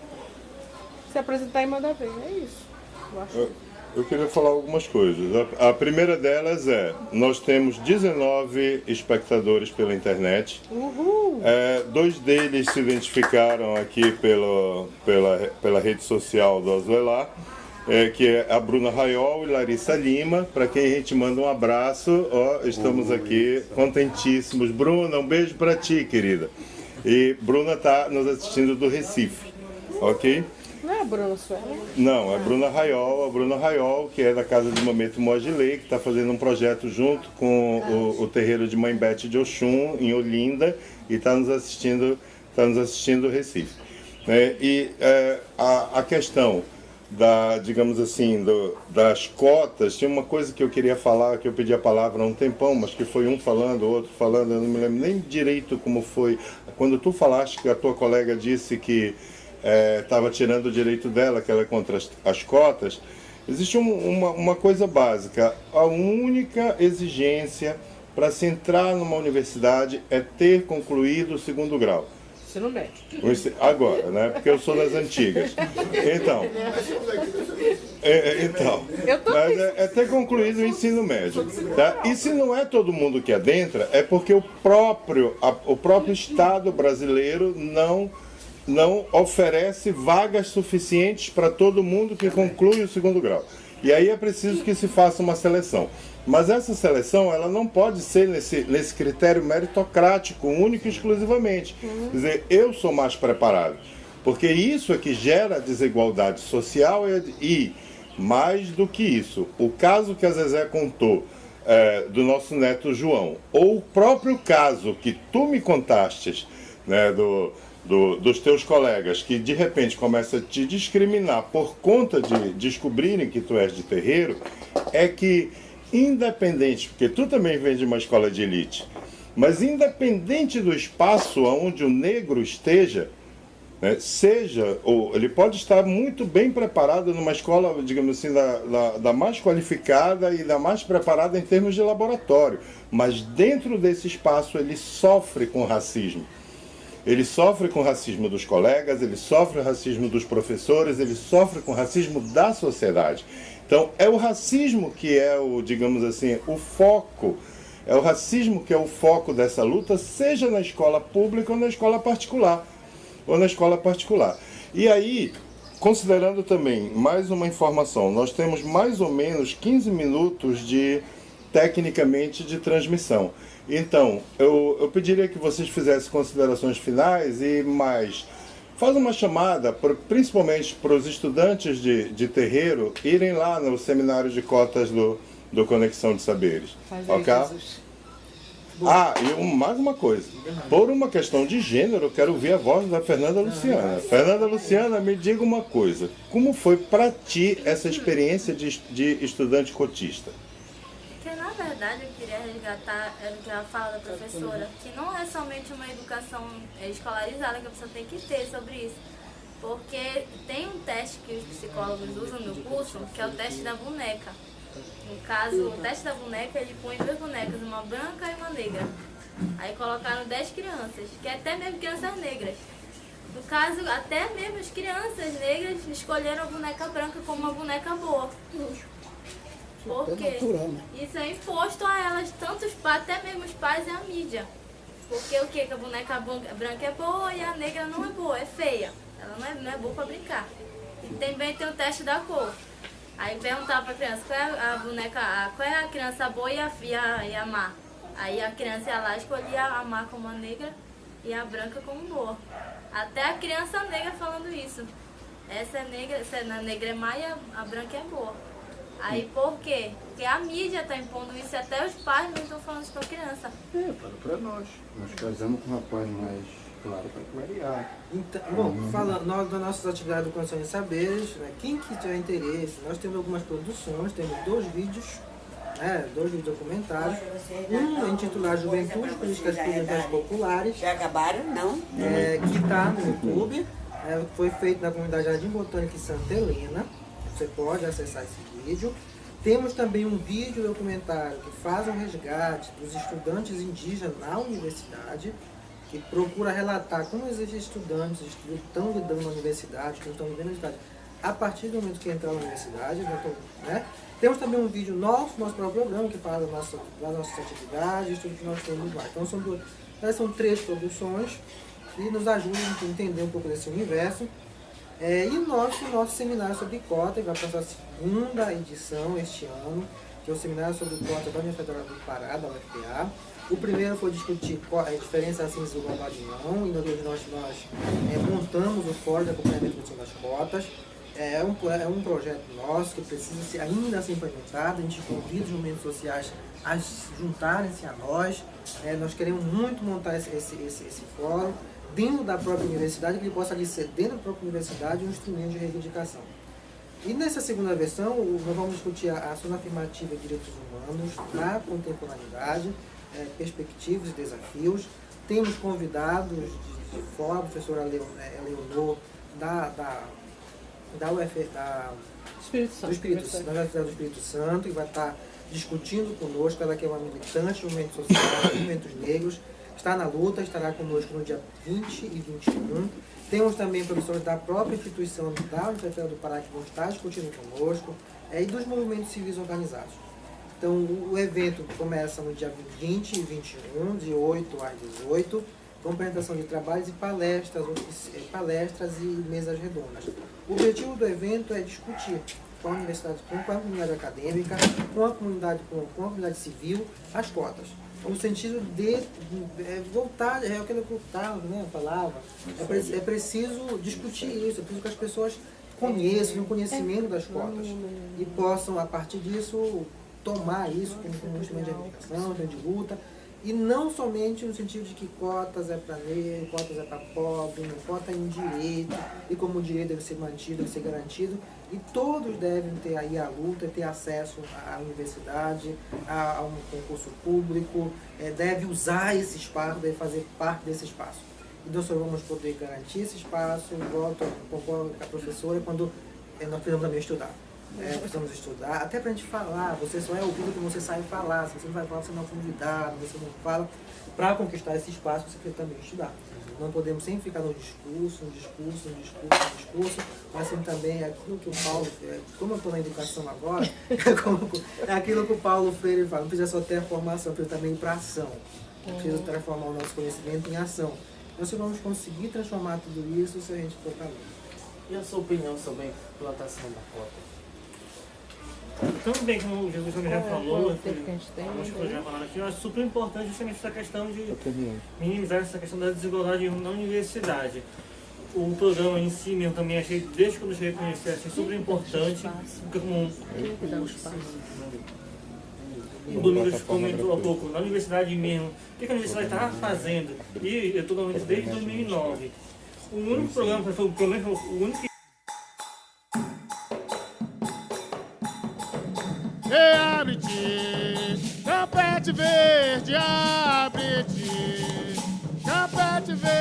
Se apresentar e mandar ver, é isso. Eu acho. Eu queria falar algumas coisas. A primeira delas é, nós temos 19 espectadores pela internet. Uhul. 2 deles se identificaram aqui pela rede social do Azuelar, que é a Bruna Raiol e Larissa Lima, para quem a gente manda um abraço. Estamos aqui contentíssimos. Bruna, um beijo para ti, querida. E Bruna está nos assistindo do Recife, ok? Não é a Bruna Suela? Não, é a Bruna Raiol, que é da Casa de Momento Mogilê, que está fazendo um projeto junto com o terreiro de Mãe Bete de Oxum, em Olinda, e está nos assistindo do Recife. A questão digamos assim, das cotas, tinha uma coisa que eu queria falar, que eu pedi a palavra há um tempão, mas que foi um falando, outro falando, eu não me lembro nem direito como foi. Quando tu falaste que a tua colega disse que estava tirando o direito dela, que ela é contra as cotas, existe uma coisa básica. A única exigência para se entrar numa universidade é ter concluído o 2º grau. Ensino médio. Agora, né? Porque eu sou das antigas. Então, mas é ter concluído o ensino médio. Tá? E se não é todo mundo que adentra, é porque o próprio Estado brasileiro não oferece vagas suficientes para todo mundo que conclui o 2º grau. E aí é preciso que se faça uma seleção. Mas essa seleção, ela não pode ser nesse critério meritocrático, único e exclusivamente. Quer dizer, eu sou mais preparado. Porque isso é que gera desigualdade social e, mais do que isso, o caso que a Zezé contou do nosso neto João, ou o próprio caso que tu me contastes, né, dos teus colegas, que de repente começam a te discriminar por conta de descobrirem que tu és de terreiro, é que independente, porque tu também vem de uma escola de elite, mas independente do espaço onde o negro esteja, né, ou ele pode estar muito bem preparado numa escola, digamos assim, da mais qualificada e da mais preparada em termos de laboratório, mas dentro desse espaço ele sofre com racismo. ele sofre com o racismo dos colegas, ele sofre o racismo dos professores, ele sofre com o racismo da sociedade. Então, é o racismo que é o, digamos assim, o foco, é o racismo que é o foco dessa luta, seja na escola pública ou na escola particular. E aí, considerando também mais uma informação, nós temos mais ou menos 15 minutos tecnicamente de transmissão. Então, eu pediria que vocês fizessem considerações finais e mais... Faz uma chamada, principalmente para os estudantes de terreiro, irem lá no seminário de cotas do Conexão de Saberes. Ok? E mais uma coisa. Por uma questão de gênero, eu quero ouvir a voz da Fernanda Luciana. Fernanda Luciana, me diga uma coisa. Como foi para ti essa experiência de estudante cotista? Porque, na verdade, eu queria resgatar o que ela fala da professora, que não é somente uma educação escolarizada que a pessoa tem que ter sobre isso. Porque tem um teste que os psicólogos usam no curso, que é o teste da boneca. No caso, o teste da boneca, ele põe 2 bonecas, uma branca e uma negra. Aí colocaram 10 crianças, que é até mesmo crianças negras. No caso, até mesmo as crianças negras escolheram a boneca branca como uma boneca boa. Porque isso é imposto a elas, tanto os pais, até mesmo os pais e a mídia. Porque o que? Que a boneca branca é boa e a negra não é boa, é feia. Ela não é boa para brincar. E também tem o teste da cor. Aí perguntava pra criança qual é a boneca, qual é a criança boa e a má. Aí a criança ia lá e escolhia a má como a negra e a branca como boa. Até a criança negra falando isso. Essa negra é má e a branca é boa. Aí por quê? Porque a mídia está impondo isso, até os pais não estão falando isso para a criança. Para nós. Nós casamos com um rapaz mais claro para clarear. Então, bom, falando nós, das nossas atividades do Conexão de Saberes, né, quem que tiver interesse, nós temos algumas produções, temos 2 vídeos, 2 vídeos documentários. Um intitulado Juventude, Políticas Públicas Populares. Já acabaram? Não. Que está no YouTube. Foi feito na comunidade Jardim Botânico em Santa Helena. Você pode acessar esse vídeo. Temos também um vídeo documentário que faz um resgate dos estudantes indígenas na universidade, que procura relatar como esses estudantes estão lidando na universidade, que estão vivendo na universidade, a partir do momento que entraram na universidade. Né? Temos também um vídeo nosso próprio programa, que fala das nossas atividades, tudo que nós temos lá. Então são 3 produções que nos ajudam a entender um pouco desse universo. E o nosso seminário sobre cota, que vai passar a 2ª edição este ano, que é o seminário sobre cota da Universidade Federal do Pará, da UFPA. O primeiro foi discutir a diferença da ciência do globalismo, e nós montamos o fórum de acompanhamento da das cotas. É um projeto nosso que precisa ainda ser implementado. A gente convida os movimentos sociais a juntarem-se a nós. Nós queremos muito montar esse fórum dentro da própria universidade, que ele possa ali ser dentro da própria universidade um instrumento de reivindicação. E nessa 2ª versão, nós vamos discutir a ação afirmativa de direitos humanos na contemporaneidade, perspectivas e desafios. Temos convidados de fora, a professora Leonor, da Universidade do Espírito Santo, que vai estar discutindo conosco. Ela que é uma militante do movimento social, dos movimentos negros, está na luta, estará conosco no dia 20 e 21. Temos também professores da própria instituição da Universidade Federal do Pará que vão estar discutindo conosco, e dos movimentos civis organizados. Então, o evento começa no dia 20 e 21, de 8 às 18, com apresentação de trabalhos e palestras e mesas redondas. O objetivo do evento é discutir com a universidade, com a comunidade acadêmica, com a comunidade civil, as cotas. No sentido de voltar, é aquilo que o Carlos falava, é preciso discutir isso, é preciso que as pessoas conheçam o conhecimento das cotas e possam, a partir disso, tomar isso como um instrumento de reivindicação, de luta, e não somente no sentido de que cotas é para negro, cotas é para pobre, cota é um direito, e como o direito deve ser mantido, deve ser garantido, e todos devem ter aí a luta, ter acesso à universidade, a um concurso público, deve usar esse espaço, deve fazer parte desse espaço. E nós só vamos poder garantir esse espaço, concordo com a professora, quando nós precisamos também estudar. precisamos estudar, até para a gente falar. Você só é ouvido quando você sai falar. Se você não vai falar, você não é convidado, você não fala. Para conquistar esse espaço, você precisa também estudar. Não podemos sempre ficar no discurso, mas sempre também aquilo que o Paulo, como eu estou na educação agora, é aquilo que o Paulo Freire fala, não precisa só ter a formação, precisa também ir para a ação. Precisa transformar o nosso conhecimento em ação. Nós vamos conseguir transformar tudo isso se a gente for para lá. E a sua opinião sobre a implantação da cota? Também, como o Jesus também já falou, que a gente tem, algumas coisas já falaram aqui, eu acho super importante justamente essa questão de minimizar essa questão da desigualdade na universidade. O programa em si mesmo também achei, desde quando eu cheguei a conhecer, achei super importante, porque como o Domingos comentou há pouco, na universidade mesmo, o que a universidade estava fazendo? E eu estou na universidade desde 2009. O único programa que foi o único que Abre-te, Campete Verde, abre-te, Campete Verde.